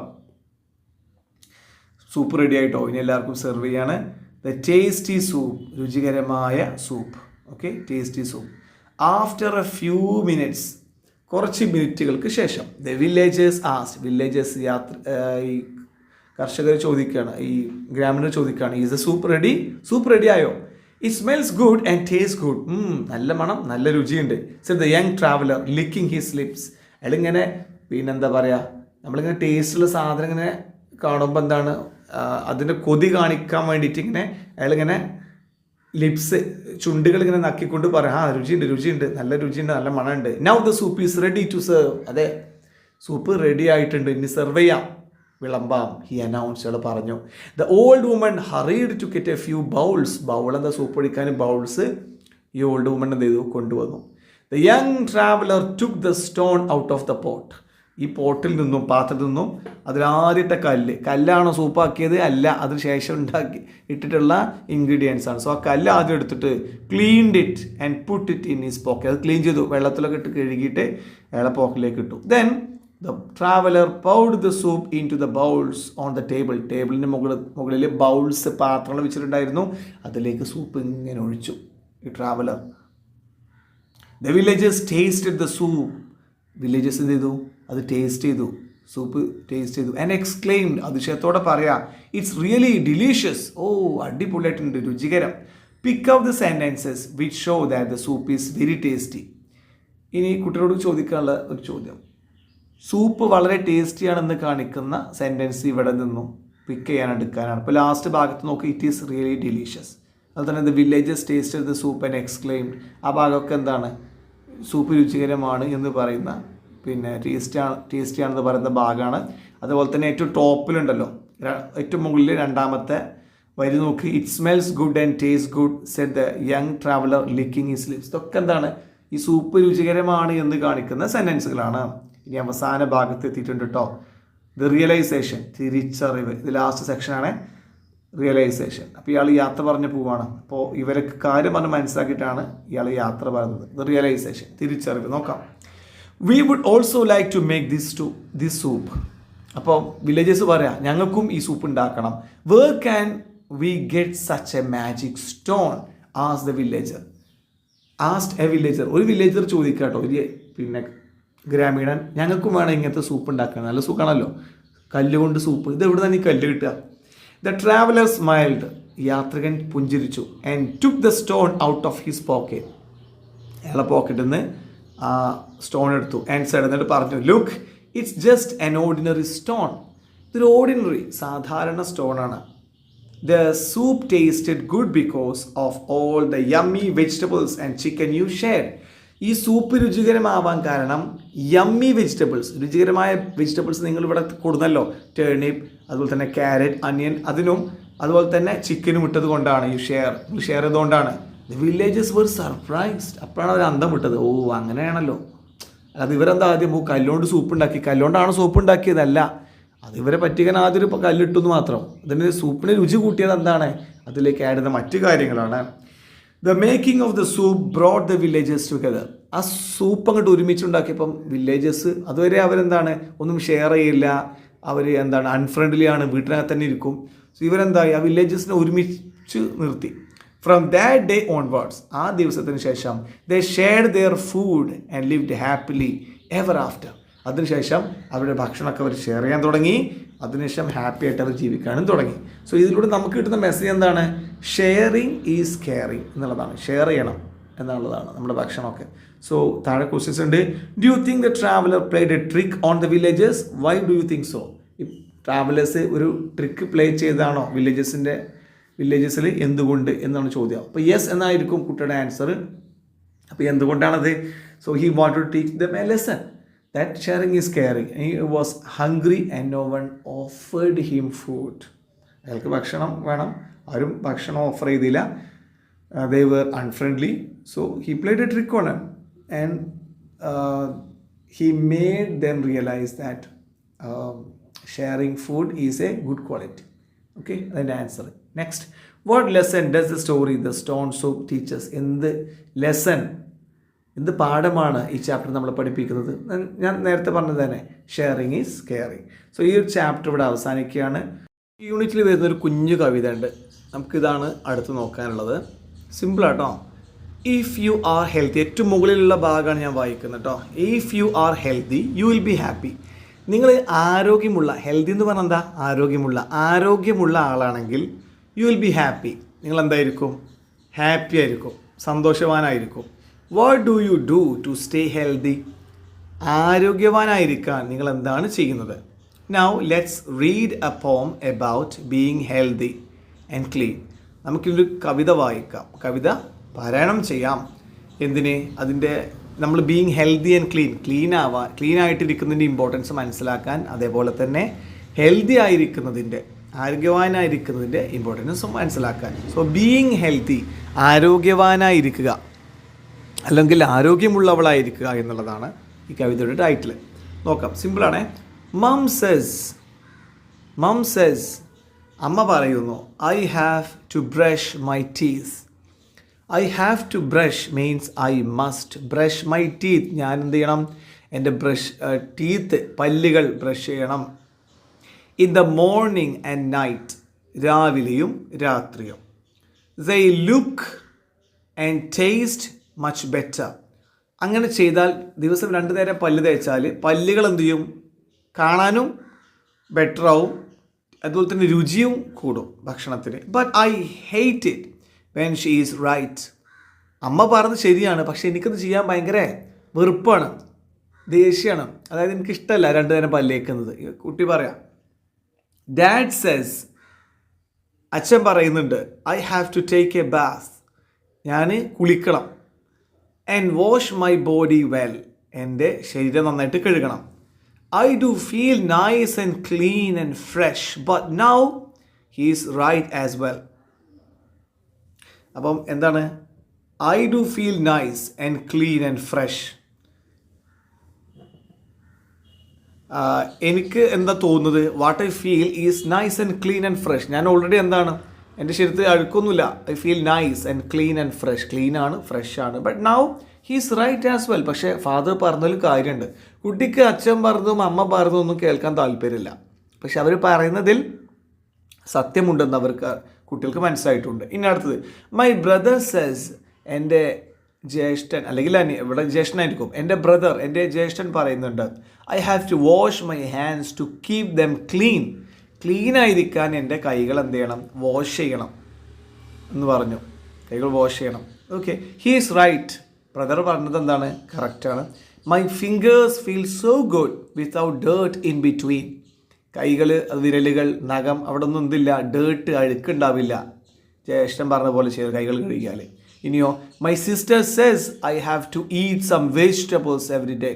സൂപ്പ് റെഡി ആയിട്ടോ, ഇനി എല്ലാവർക്കും സെർവ് ചെയ്യാണ്. ദ ടേസ്റ്റി സൂപ്പ്, രുചികരമായ soup. Okay, tasty soup. After A few minutes, കുറച്ച് മിനിറ്റുകൾക്ക് ശേഷം, ദ വില്ലേജേഴ്സ് വില്ലേജേഴ്സ് ഈ കർഷകർ ചോദിക്കുകയാണ്, ഈ ഗ്രാമീണർ ചോദിക്കുകയാണ്, is the soup ready? Soup ready ആയോ? It smells good and taste good. നല്ല മണം, നല്ല രുചിയുണ്ട്. So the young traveller licking his lips. അയാളിങ്ങനെ പിന്നെന്താ പറയുക, നമ്മളിങ്ങനെ ടേസ്റ്റുള്ള സാധനം ഇങ്ങനെ കാണുമ്പോൾ എന്താണ് അതിൻ്റെ കൊതി കാണിക്കാൻ വേണ്ടിയിട്ട് ഇങ്ങനെ അയാളിങ്ങനെ ലിപ്സ്, ചുണ്ടുകൾ ഇങ്ങനെ നക്കിക്കൊണ്ട് പറയാം, രുചിയുണ്ട്, നല്ല രുചിയുണ്ട്, നല്ല മണമുണ്ട്. Now the soup is ready to serve. അതെ, സൂപ്പ് റെഡി ആയിട്ടുണ്ട്, ഇനി സെർവ് ചെയ്യാം, വിളമ്പാം. ഹി അനൗൺസ്, അയാൾ പറഞ്ഞു. The old woman hurried to get a few bowls. Bowl എന്താ, സൂപ്പ് ഒഴിക്കാൻ ബൗൾസ് ഈ ഓൾഡ് വുമൺ എന്ത് ചെയ്തു, കൊണ്ടുവന്നു. The young traveller took the stone out of the pot. ഈ പോട്ടിൽ നിന്നും, പാത്രത്തിൽ നിന്നും അതിലാദ്യത്തെ കല്ലാണോ സൂപ്പാക്കിയത്? അല്ല, അതിന് ശേഷം ഇട്ടിട്ടുള്ള ഇൻഗ്രീഡിയൻസ് ആണ്. സോ ആ കല്ല് ആദ്യം എടുത്തിട്ട് cleaned it and put it in his pocket. അത് ക്ലീൻ ചെയ്തു, വെള്ളത്തിലൊക്കെ ഇട്ട് കഴുകിയിട്ട് അയാളെ പോക്കറ്റിലേക്ക് ഇട്ടു. Then the traveller poured the soup into the bowls on the table. ടേബിളിൻ്റെ മുകളിൽ ബൗൾസ്, പാത്രങ്ങൾ വെച്ചിട്ടുണ്ടായിരുന്നു, അതിലേക്ക് സൂപ്പ് ഇങ്ങനെ ഒഴിച്ചു ഈ traveller. The villagers tasted the soup. Villagers എന്ത് ചെയ്തു, അത് ടേസ്റ്റ് ചെയ്തു, സൂപ്പ് ടേസ്റ്റ് ചെയ്തു. ആൻഡ് എക്സ്ക്ലെയിംഡ്, അതിശയത്തോടെ പറയാ, ഇറ്റ്സ് റിയലി ഡിലീഷ്യസ്. ഓ, അടിപൊളിയായിട്ടുണ്ട്, രുചികരം. Pick out the sentences which show that the soup is very tasty. ഇനി കുട്ടികളോട് ചോദിക്കാനുള്ള ഒരു ചോദ്യം, സൂപ്പ് വളരെ ടേസ്റ്റിയാണെന്ന് കാണിക്കുന്ന സെൻറ്റൻസ് ഇവിടെ നിന്നും പിക്ക് ചെയ്യാൻ എടുക്കാനാണ്. ഇപ്പോൾ ലാസ്റ്റ് ഭാഗത്ത് നോക്കി, ഇറ്റ് ഈസ് റിയലി ഡിലീഷ്യസ്. അതുപോലെ തന്നെ the villages tasted the soup and exclaimed. ആ ഭാഗമൊക്കെ എന്താണ്, സൂപ്പ് രുചികരമാണ് എന്ന് പറയുന്ന, പിന്നെ ടേസ്റ്റിയാണെന്ന് പറയുന്ന ഭാഗമാണ്. അതുപോലെ തന്നെ ഏറ്റവും ടോപ്പിലുണ്ടല്ലോ, ഏറ്റവും മുകളിൽ രണ്ടാമത്തെ വരി നോക്കി, it smells good and taste good said the young traveller licking his lips. ഇതൊക്കെ എന്താണ്, ഈ സൂപ്പ് രുചികരമാണ് എന്ന് കാണിക്കുന്ന സെൻറ്റൻസുകളാണ്. ഇനി അവസാന ഭാഗത്ത് എത്തിയിട്ടുണ്ട് കേട്ടോ, ദ റിയലൈസേഷൻ, തിരിച്ചറിവ്. ഇത് ലാസ്റ്റ് സെക്ഷനാണ്, റിയലൈസേഷൻ. അപ്പോൾ ഇയാൾ യാത്ര പറഞ്ഞ് പോവാണ്. അപ്പോൾ ഇവരൊക്കെ കാര്യം പറഞ്ഞ് മനസ്സിലാക്കിയിട്ടാണ് ഇയാൾ യാത്ര പറയുന്നത്. ദ റിയലൈസേഷൻ, തിരിച്ചറിവ്. നോക്കാം. We would also like to make this soup. അപ്പോൾ വില്ലേജേഴ്സ് പറയാം, ഞങ്ങൾക്കും ഈ സൂപ്പ് ഉണ്ടാക്കണം. Where can we get such a magic stone? ആസ് the villager. Asked a villager. ഒരു വില്ലേജർ ചോദിക്കുക കേട്ടോ, ഒരു പിന്നെ ഗ്രാമീണൻ, ഞങ്ങൾക്കും വേണം ഇങ്ങനത്തെ സൂപ്പ് ഉണ്ടാക്കണം, നല്ല സുഖമാണല്ലോ, കല്ലുകൊണ്ട് സൂപ്പ്, ഇത് എവിടെ നിന്ന് ഈ കല്ല് കിട്ടുക? The traveller smiled. യാത്രികൻ പുഞ്ചിരിച്ചു. And took the stone out of his pocket. അയാളെ പോക്കറ്റിൽ നിന്ന് ആ സ്റ്റോൺ എടുത്തു. ആൻഡ് സെഡ്, എന്നിട്ട് പറഞ്ഞു, look, it's just an ordinary stone. ഇതൊരു ഓർഡിനറി, സാധാരണ സ്റ്റോണാണ്. The soup tasted good because of all the yummy vegetables and chicken you share. ഈ സൂപ്പ് രുചികരമാവാൻ കാരണം യമ്മി വെജിറ്റബിൾസ്, രുചികരമായ വെജിറ്റബിൾസ് നിങ്ങളിവിടെ കൊടുന്നല്ലോ, ടേണിപ്പ്, അതുപോലെ തന്നെ ക്യാരറ്റ്, അനിയൻ, അതിനും അതുപോലെ തന്നെ ചിക്കനും ഇട്ടത് കൊണ്ടാണ്. ഷെയർ ചെയ്തുകൊണ്ടാണ്. The villagers were surprised. അപ്പോഴാണ് അവർ അന്തം വിട്ടത്. ഓ, അങ്ങനെയാണല്ലോ. അത് ഇവരെന്താ ആദ്യം കല്ലുകൊണ്ട് സൂപ്പ് ഉണ്ടാക്കി, കല്ലുകൊണ്ടാണ് സൂപ്പ് ഉണ്ടാക്കിയതല്ല, അത് ഇവരെ പറ്റിക്കാൻ ആദ്യം ഒരു കല്ലിട്ടെന്ന് മാത്രം. അതിന് സൂപ്പിന് രുചി കൂട്ടിയത് എന്താണ്, അതിലേക്ക് ആഡ് ചെയ്ത മറ്റു കാര്യങ്ങളാണ്. The making of the soup brought the villages together. ആ സൂപ്പ് അങ്ങോട്ട് ഒരുമിച്ചുണ്ടാക്കിയപ്പം വില്ലേജസ്, അതുവരെ അവരെന്താണ് ഒന്നും ഷെയർ ചെയ്യില്ല, അവർ എന്താണ് അൺഫ്രണ്ട്ലി ആണ്, വീട്ടിനകത്ത് തന്നെ ഇരിക്കും. സോ ഇവരെന്തായി, ആ വില്ലേജസിനെ ഒരുമിച്ച് നിർത്തി. ഫ്രം ദാറ്റ് ഡേ ഓൺവേർഡ്സ്, ആ ദിവസത്തിന് ശേഷം, they shared their food and lived happily ever after. അതിനുശേഷം അവരുടെ ഭക്ഷണമൊക്കെ അവർ ഷെയർ ചെയ്യാൻ തുടങ്ങി. അതിനുശേഷം ഹാപ്പി ആയിട്ട് അവർ ജീവിക്കാനും തുടങ്ങി. സോ ഇതിലൂടെ നമുക്ക് കിട്ടുന്ന മെസ്സേജ് എന്താണ്? ഷെയറിങ് ഈസ് കെയറിങ് എന്നുള്ളതാണ്. ഷെയർ ചെയ്യണം എന്നുള്ളതാണ് നമ്മുടെ ഭക്ഷണമൊക്കെ. സോ താഴെ ക്വസ്റ്റ്യൻസ് ഉണ്ട്. Do you think the traveller played A trick on the villages? Why do you think so? ഈ ട്രാവലേഴ്സ് ഒരു ട്രിക്ക് പ്ലേ ചെയ്തതാണോ വില്ലേജസിൽ? എന്തുകൊണ്ട് എന്നാണ് ചോദ്യം. അപ്പോൾ യെസ് എന്നായിരിക്കും കുട്ടിയുടെ ആൻസർ. അപ്പോൾ എന്തുകൊണ്ടാണത്? So he want to teach them a lesson that sharing is caring. He was hungry and no one offered him food. അയാൾക്ക് ഭക്ഷണം വേണം, ആരും ഭക്ഷണം ഓഫർ ചെയ്തില്ല. They were unfriendly. So he played a trick on them and he made them realize that sharing food is a good quality. Okay, that's the answer. Next, what lesson does the story The Stone Soup teach us? In the lesson, എന്ത് പാഠമാണ് ഈ chapter നമ്മളെ പഠിപ്പിക്കുന്നത്? ഞാൻ നേരത്തെ പറഞ്ഞത് തന്നെ, sharing is caring. So ഈ ഒരു ചാപ്റ്റർ ഇവിടെ അവസാനിക്കുകയാണ്. ഈ യൂണിറ്റിൽ വരുന്നൊരു കുഞ്ഞു കവിത ഉണ്ട്, നമുക്കിതാണ് അടുത്ത് നോക്കാനുള്ളത്. സിമ്പിളാട്ടോ. ഇഫ് യു ആർ ഹെൽത്തി, ഏറ്റവും മുകളിലുള്ള ഭാഗമാണ് ഞാൻ വായിക്കുന്നത് കേട്ടോ. If you are healthy you will be happy. നിങ്ങൾ ആരോഗ്യമുള്ള, ഹെൽത്തി എന്ന് പറഞ്ഞാൽ എന്താ? ആരോഗ്യമുള്ള ആളാണെങ്കിൽ യു വിൽ ബി ഹാപ്പി. നിങ്ങൾ എന്തായിരിക്കും? ഹാപ്പി ആയിരിക്കും, സന്തോഷവാനായിരിക്കും. What do you do to stay healthy? ആരോഗ്യവാനായിരിക്കാൻ നിങ്ങൾ എന്താണ് ചെയ്യുന്നത്? Now let's read a poem about being healthy and clean. നമുക്കൊരു കവിത വായിക്കാം, കവിത പാരായണം ചെയ്യാം. എന്തിന്? അതിൻ്റെ നമ്മൾ ബീയിങ് ഹെൽത്തി ആൻഡ് ക്ലീൻ ആയിട്ടിരിക്കുന്നതിൻ്റെ ഇമ്പോർട്ടൻസ് മനസ്സിലാക്കാൻ, അതേപോലെ തന്നെ ഹെൽത്തി ആയിരിക്കുന്നതിൻ്റെ, ആരോഗ്യവാനായിരിക്കുന്നതിൻ്റെ ഇമ്പോർട്ടൻസും മനസ്സിലാക്കാൻ. സോ ബീയിങ് ഹെൽത്തി, ആരോഗ്യവാനായിരിക്കുക അല്ലെങ്കിൽ ആരോഗ്യമുള്ളവളായിരിക്കുക എന്നുള്ളതാണ് ഈ കവിതയുടെ ടൈറ്റിൽ. നോക്കാം, സിമ്പിളാണ്. മം സെസ്, അമ്മ പറയുന്നു, I have to brush my teeth. I have to brush means I must brush my teeth. ഞാൻ എന്ത് ചെയ്യണം? എൻ്റെ ടീത്ത്, പല്ലുകൾ ബ്രഷ് ചെയ്യണം. In the morning and night, രാവിലെയും രാത്രിയും. They look and taste much better. അങ്ങനെ ചെയ്താൽ, ദിവസം 2 നേരം പല്ല് തേച്ചാൽ പല്ലുകൾ എന്ത് ചെയ്യും? കാണാനും ബെറ്ററാവും, അതുപോലെ തന്നെ രുചിയും കൂടും ഭക്ഷണത്തിന്. But I hate it when she is right. അമ്മ പറഞ്ഞത് ശരിയാണ്, പക്ഷെ എനിക്കത് ചെയ്യാൻ ഭയങ്കര വെറുപ്പാണ്, ദേഷ്യമാണ്. അതായത് എനിക്കിഷ്ടമല്ല 2 നേരം പല്ല് തേക്കുന്നത്. കുട്ടി പറയാം. ഡാഡ് സെസ്, അച്ഛൻ പറയുന്നുണ്ട്, I have to take a bath. ഞാൻ കുളിക്കണം. And wash my body well. എൻ്റെ ശരീരം നന്നായിട്ട് കഴുകണം. I do feel nice and clean and fresh but now he is right as well. അപ്പം എന്താണ്? I do feel nice and clean and fresh. എനിക്ക് എന്താ തോന്നുന്നത്? What I feel is nice and clean and fresh. ഞാൻ already എന്താണ്? എൻ്റെ ശരീരത്തിൽ അഴുക്കൊന്നുമില്ല. I feel nice and clean and fresh. ക്ലീനാണ്, ഫ്രഷാണ്. But now he's right as well. പക്ഷേ ഫാദർ പറഞ്ഞതിൽ കാര്യമുണ്ട്. കുട്ടിക്ക് അച്ഛൻ പറഞ്ഞതും അമ്മ പറഞ്ഞതും ഒന്നും കേൾക്കാൻ താല്പര്യമില്ല. പക്ഷെ അവർ പറയുന്നതിൽ സത്യമുണ്ടെന്ന് കുട്ടികൾക്ക് മനസ്സിലായിട്ടുണ്ട്. ഇനി അടുത്തത്, മൈ ബ്രദർ സെസ്. എൻ്റെ ജ്യേഷ്ഠൻ, അല്ലെങ്കിൽ ഇവിടെ ജ്യേഷ്ഠനായിരിക്കും, എൻ്റെ ബ്രദർ, എൻ്റെ ജ്യേഷ്ഠൻ പറയുന്നുണ്ട്, I have to wash my hands to keep them clean. ക്ലീനായിരിക്കാൻ എൻ്റെ കൈകൾ എന്ത് ചെയ്യണം? വാഷ് ചെയ്യണം എന്ന് പറഞ്ഞു. കൈകൾ വാഷ് ചെയ്യണം. Okay, he is right. Brother പറഞ്ഞത് എന്താണ്? കറക്റ്റാണ്. My fingers feel so good without dirt in between. കൈകൾ, വിരലുകൾ, നഖം, അവിടെ ഒന്നും എന്തില്ല, ഡേർട്ട്, അഴുക്കുണ്ടാവില്ല. ജ്യേഷ്ഠൻ പറഞ്ഞ പോലെ ചെയ്ത് കൈകൾ കഴുകിയാൽ. ഇനിയോ, my sister says I have to eat some vegetables every day.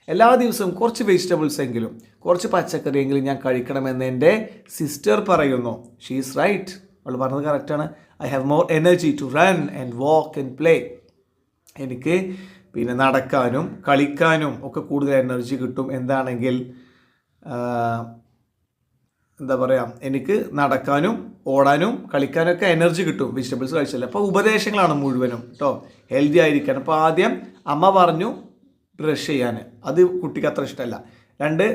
എല്ലാ ദിവസവും കുറച്ച് വെജിറ്റബിൾസ് എങ്കിലും, കുറച്ച് പച്ചക്കറിയെങ്കിലും ഞാൻ കഴിക്കണമെന്ന് എൻ്റെ സിസ്റ്റർ പറയുന്നു. She is right. അവൾ പറഞ്ഞത് കറക്റ്റാണ്. I have more energy to run and walk and play. എനിക്ക് പിന്നെ നടക്കാനും കളിക്കാനും ഒക്കെ കൂടുതൽ എനർജി കിട്ടും. എന്താണെങ്കിൽ എന്താ പറയുക, എനിക്ക് നടക്കാനും ഓടാനും കളിക്കാനൊക്കെ എനർജി കിട്ടും വെജിറ്റബിൾസ് കഴിച്ചാൽ. അപ്പോൾ ഉപദേശങ്ങളാണ് മുഴുവനും കേട്ടോ, ഹെൽത്തി ആയിരിക്കാൻ. അപ്പോൾ ആദ്യം അമ്മ പറഞ്ഞു ബ്രഷ് ചെയ്യാൻ, അത് കുട്ടിക്ക് അത്ര ഇഷ്ടമല്ല. രണ്ട്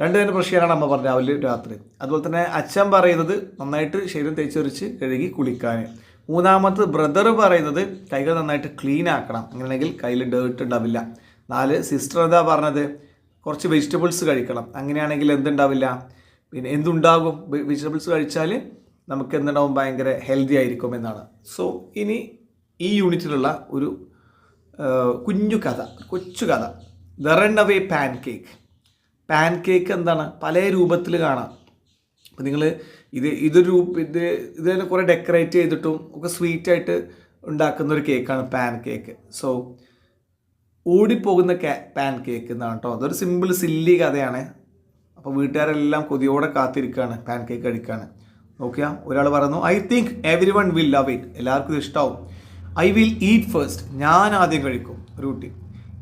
തന്നെ ബ്രഷ് ചെയ്യാനാണ് അമ്മ പറഞ്ഞത്, രാവിലെ രാത്രി. അതുപോലെ തന്നെ അച്ഛൻ പറയുന്നത് നന്നായിട്ട് ശരീരം തേച്ചൊരിച്ച് കഴുകി കുളിക്കാൻ. മൂന്നാമത് ബ്രദർ പറയുന്നത് കൈകൾ നന്നായിട്ട് ക്ലീൻ ആക്കണം, അങ്ങനെയാണെങ്കിൽ കയ്യിൽ ഡേർട്ട് ഉണ്ടാവില്ല. 4 സിസ്റ്റർ എന്താ പറഞ്ഞത്? കുറച്ച് വെജിറ്റബിൾസ് കഴിക്കണം. അങ്ങനെയാണെങ്കിൽ എന്തുണ്ടാവില്ല, പിന്നെ എന്തുണ്ടാകും, വെജിറ്റബിൾസ് കഴിച്ചാൽ നമുക്ക് എന്തുണ്ടാവും, ഭയങ്കര ഹെൽത്തി ആയിരിക്കും എന്നാണ്. സോ ഇനി ഈ യൂണിറ്റിലുള്ള ഒരു കുഞ്ഞു കഥ, കൊച്ചു കഥ, the run away pan cake. Pan cake എന്താണ്, പല രൂപത്തിൽ കാണാം. അപ്പോൾ നിങ്ങൾ ഇത് കുറേ ഡെക്കറേറ്റ് ചെയ്തിട്ടും ഒക്കെ സ്വീറ്റായിട്ട് ഉണ്ടാക്കുന്ന ഒരു കേക്കാണ് പാൻ കേക്ക്. സോ ഓടിപ്പോകുന്ന പാൻ കേക്ക് എന്നാണ് കേട്ടോ. അതൊരു സിമ്പിൾ സില്ലി കഥയാണ്. അപ്പോൾ വീട്ടുകാരെല്ലാം കൊതിയോടെ കാത്തിരിക്കുകയാണ് പാൻ കേക്ക് കഴിക്കാൻ. നോക്കിയാൽ ഒരാൾ പറയുന്നു, I think every one will love it. എല്ലാവർക്കും ഇത് ഇഷ്ടമാവും. I will eat first. ഞാൻ ആദ്യം കഴിക്കും. ഒരു കുട്ടി,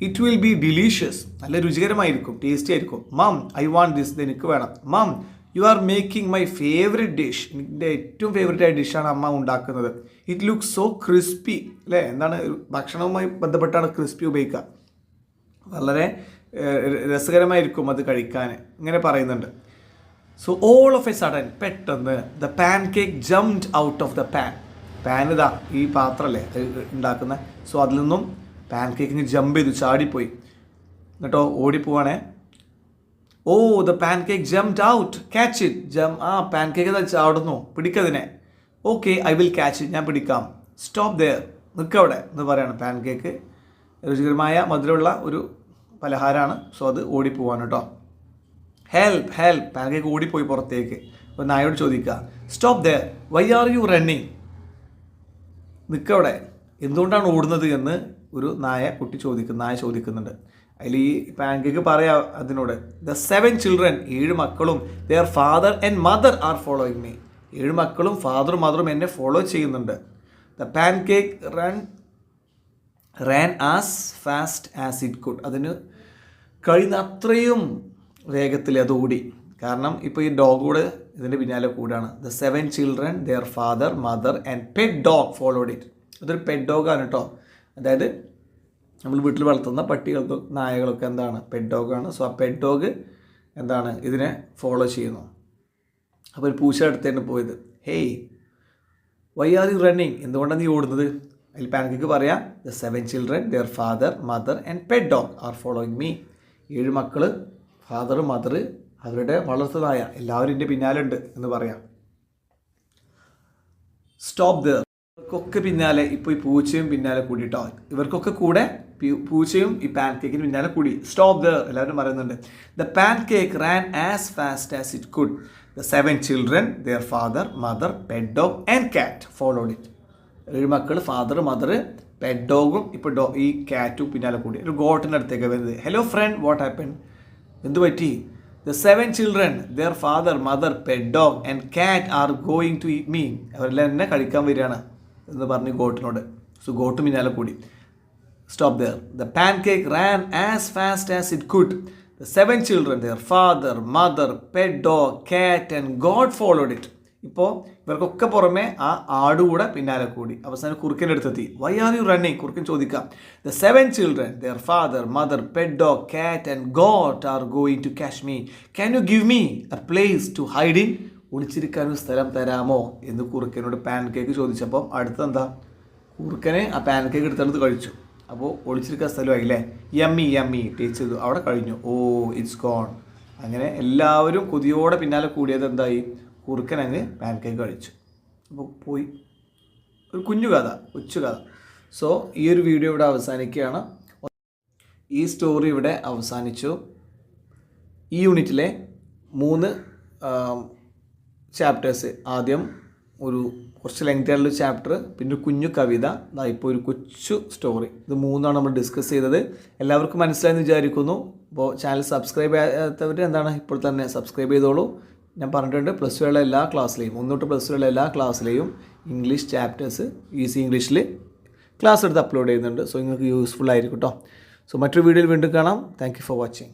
ഇറ്റ് വിൽ ബി ഡിലീഷ്യസ്. നല്ല രുചികരമായിരിക്കും, ടേസ്റ്റി ആയിരിക്കും. Hmm I want this. ഇത് എനിക്ക് വേണം. Hmm you are making my favourite dish. എൻ്റെ ഏറ്റവും ഫേവറേറ്റ് ആയ ഡിഷാണ് അമ്മ ഉണ്ടാക്കുന്നത്. It look so crispy. അല്ലേ, എന്താണ്, ഭക്ഷണവുമായി ബന്ധപ്പെട്ടാണ് ക്രിസ്പി ഉപയോഗിക്കുക. വളരെ രസകരമായിരിക്കും അത് കഴിക്കാൻ, ഇങ്ങനെ പറയുന്നുണ്ട്. So all of a sudden, പെട്ടെന്ന് the pancake jumped out of the pan. Pan ഇതാ ഈ പാത്രമല്ലേ ഉണ്ടാക്കുന്നത്. സോ അതിൽ നിന്നും പാൻ കേക്കിന് ജമ്പ് ചെയ്തു, ചാടിപ്പോയി. എന്നിട്ടോ ഓടിപ്പോവാണേ. Oh the pancake jumped out, catch it. Pancake ഇതാ ചാടുന്നു, പിടിക്കതിനെ. Okay I will catch it, ഞാൻ പിടിക്കാം. സ്റ്റോപ്പ് ദെയർ, നിൽക്കവിടെ എന്ന് പറയാണ്. പാൻ കേക്ക് രുചികരമായ മധുരമുള്ള ഒരു പലഹാരമാണ്. സോ അത് ഓടിപ്പോവാണ് കേട്ടോ. ഹെൽപ്പ് ഹെൽപ്പ്, പാൻ കേക്ക് ഓടിപ്പോയി പുറത്തേക്ക്. അപ്പോൾ നായോട് ചോദിക്കുക, stop there, why are you running. നിൽക്കവിടെ, എന്തുകൊണ്ടാണ് ഓടുന്നത് എന്ന് ഒരു നായ ചോദിക്കുന്നുണ്ട്. അതിൽ ഈ പാൻ കേക്ക് പറയാ അതിനോട്, ദ 7 ചിൽഡ്രൻ, 7 മക്കളും, their father and mother are following me. 7 മക്കളും ഫാദറും മദറും എന്നെ ഫോളോ ചെയ്യുന്നുണ്ട്. The pancake ran as fast as it could. അതിന് കഴിയുന്ന അത്രയും വേഗത്തിൽ അത് ഓടി. കാരണം ഇപ്പോൾ ഈ ഡോഗോട് ഇതിൻ്റെ പിന്നാലെ കൂടാണ്. The 7 children, their father mother and pet dog followed it. അതൊരു പെറ്റ് ഡോഗാണ് കേട്ടോ. അതായത് നമ്മൾ വീട്ടിൽ വളർത്തുന്ന പട്ടികൾക്കും നായകളൊക്കെ എന്താണ്, പെറ്റ് ഡോഗാണ്. സോ ആ പെറ്റ് ഡോഗ് എന്താണ്, ഇതിനെ ഫോളോ ചെയ്യുന്നു. അപ്പോൾ ഒരു പൂച്ച അടുത്തേന് പോയത്. Hey why are you running, എന്തുകൊണ്ടാണ് നീ ഓടുന്നത്. അതിൽ പാൻ കേക്ക് പറയാം, the 7 children, their father mother and pet dog are following me. 7 മക്കൾ, ഫാദർ മദർ, അവരുടെ വളർത്തുന്നായ എല്ലാവരും എൻ്റെ പിന്നാലെ ഉണ്ട് എന്ന് പറയാം. സ്റ്റോപ്പ് ദെയർ, ഇവർക്കൊക്കെ പിന്നാലെ ഇപ്പോൾ ഈ പൂച്ചയും പിന്നാലെ കൂടിയിട്ടോ. ഇവർക്കൊക്കെ കൂടെ പൂച്ചയും ഈ പാൻ കേക്കിന് പിന്നാലെ കൂടി. സ്റ്റോപ്പ് ദെയർ, എല്ലാവരും പറയുന്നുണ്ട്. The pancake ran as fast as it could. The 7 children, their father mother pet dog and cat followed it. 7 മക്കൾ, ഫാദർ മദർ, പെറ്റ് ഡോഗും ഇപ്പോൾ ഈ കാറ്റും പിന്നാലെ കൂടി. ഒരു ഗോട്ടിൻ്റെ അടുത്തേക്ക് വരുന്നത്. ഹലോ ഫ്രണ്ട്, വാട്ട് ഹാപ്പൻ, എന്ത് പറ്റി. The 7 children, their father mother pet dog and cat are going to eat me. അവരെല്ലാം എന്നെ കഴിക്കാൻ വരികയാണ് എന്ന് പറഞ്ഞ് ഗോട്ടിനോട്. സോ ഗോട്ട് പിന്നാലെ കൂടി. Stop there, the pancake ran as fast as it could. The 7 children, their father mother pet dog cat and goat followed it. ഇപ്പോൾ ഇവർക്കൊക്കെ പുറമെ ആ ആടുകൂടെ പിന്നാലെ കൂടി. അവസാനം കുറുക്കൻ്റെ അടുത്തെത്തി. വൈ ആർ യു റണ്ണിങ്, കുറുക്കൻ ചോദിക്കാം. The 7 children, their father mother pet dog cat and god are going to catch me. Can you give me a place to hide in. ഒളിച്ചിരിക്കാനൊരു സ്ഥലം തരാമോ എന്ന് കുറുക്കനോട് പാൻ കേക്ക് ചോദിച്ചപ്പോൾ അടുത്തെന്താ, കുറുക്കനെ ആ പാൻ കേക്ക് എടുത്തെടുത്ത് കഴിച്ചു. അപ്പോൾ ഒളിച്ചിരിക്കാൻ സ്ഥലമായില്ലേ. യമ്മി യമ്മി ടേസ്റ്റ് ചെയ്തു, അവിടെ കഴിഞ്ഞു. Oh it's gone. അങ്ങനെ എല്ലാവരും കൊതിയോടെ പിന്നാലെ കൂടിയത് എന്തായി, കുറുക്കൻ അങ്ങ് പാൻ കേക്ക് കഴിച്ചു. അപ്പോൾ പോയി. ഒരു കുഞ്ഞു കഥ, കൊച്ചു കഥ. സോ ഈ ഒരു വീഡിയോ ഇവിടെ അവസാനിക്കുകയാണ്. ഈ സ്റ്റോറി ഇവിടെ അവസാനിച്ചു. ഈ യൂണിറ്റിലെ 3 ചാപ്റ്റേഴ്സ്, ആദ്യം ഒരു കുറച്ച് ലെങ്തി ആയിട്ടുള്ള ചാപ്റ്റർ, പിന്നെ ഒരു കുഞ്ഞു കവിത, ഇപ്പോൾ ഒരു കൊച്ചു സ്റ്റോറി. ഇത് 3ആണ് നമ്മൾ ഡിസ്കസ് ചെയ്തത്. എല്ലാവർക്കും മനസ്സിലായെന്ന് വിചാരിക്കുന്നു. അപ്പോൾ ചാനൽ സബ്സ്ക്രൈബ് ചെയ്യാത്തവർ എന്താണ്, ഇപ്പോൾ തന്നെ സബ്സ്ക്രൈബ് ചെയ്തോളൂ. ഞാൻ പറഞ്ഞിട്ടുണ്ട്, പ്ലസ് ടു ഉള്ള എല്ലാ ക്ലാസ്സിലെയും, 1 തൊട്ട് പ്ലസ് ടു ഉള്ള എല്ലാ ക്ലാസ്സിലെയും ഇംഗ്ലീഷ് ചാപ്റ്റേഴ്സ് ഈസി ഇംഗ്ലീഷിൽ ക്ലാസ് എടുത്ത് അപ്ലോഡ് ചെയ്യുന്നുണ്ട്. സോ നിങ്ങൾക്ക് യൂസ്ഫുൾ ആയിരിക്കും കേട്ടോ. സോ മറ്റൊരു വീഡിയോയിൽ വീണ്ടും കാണാം. Thank you for watching.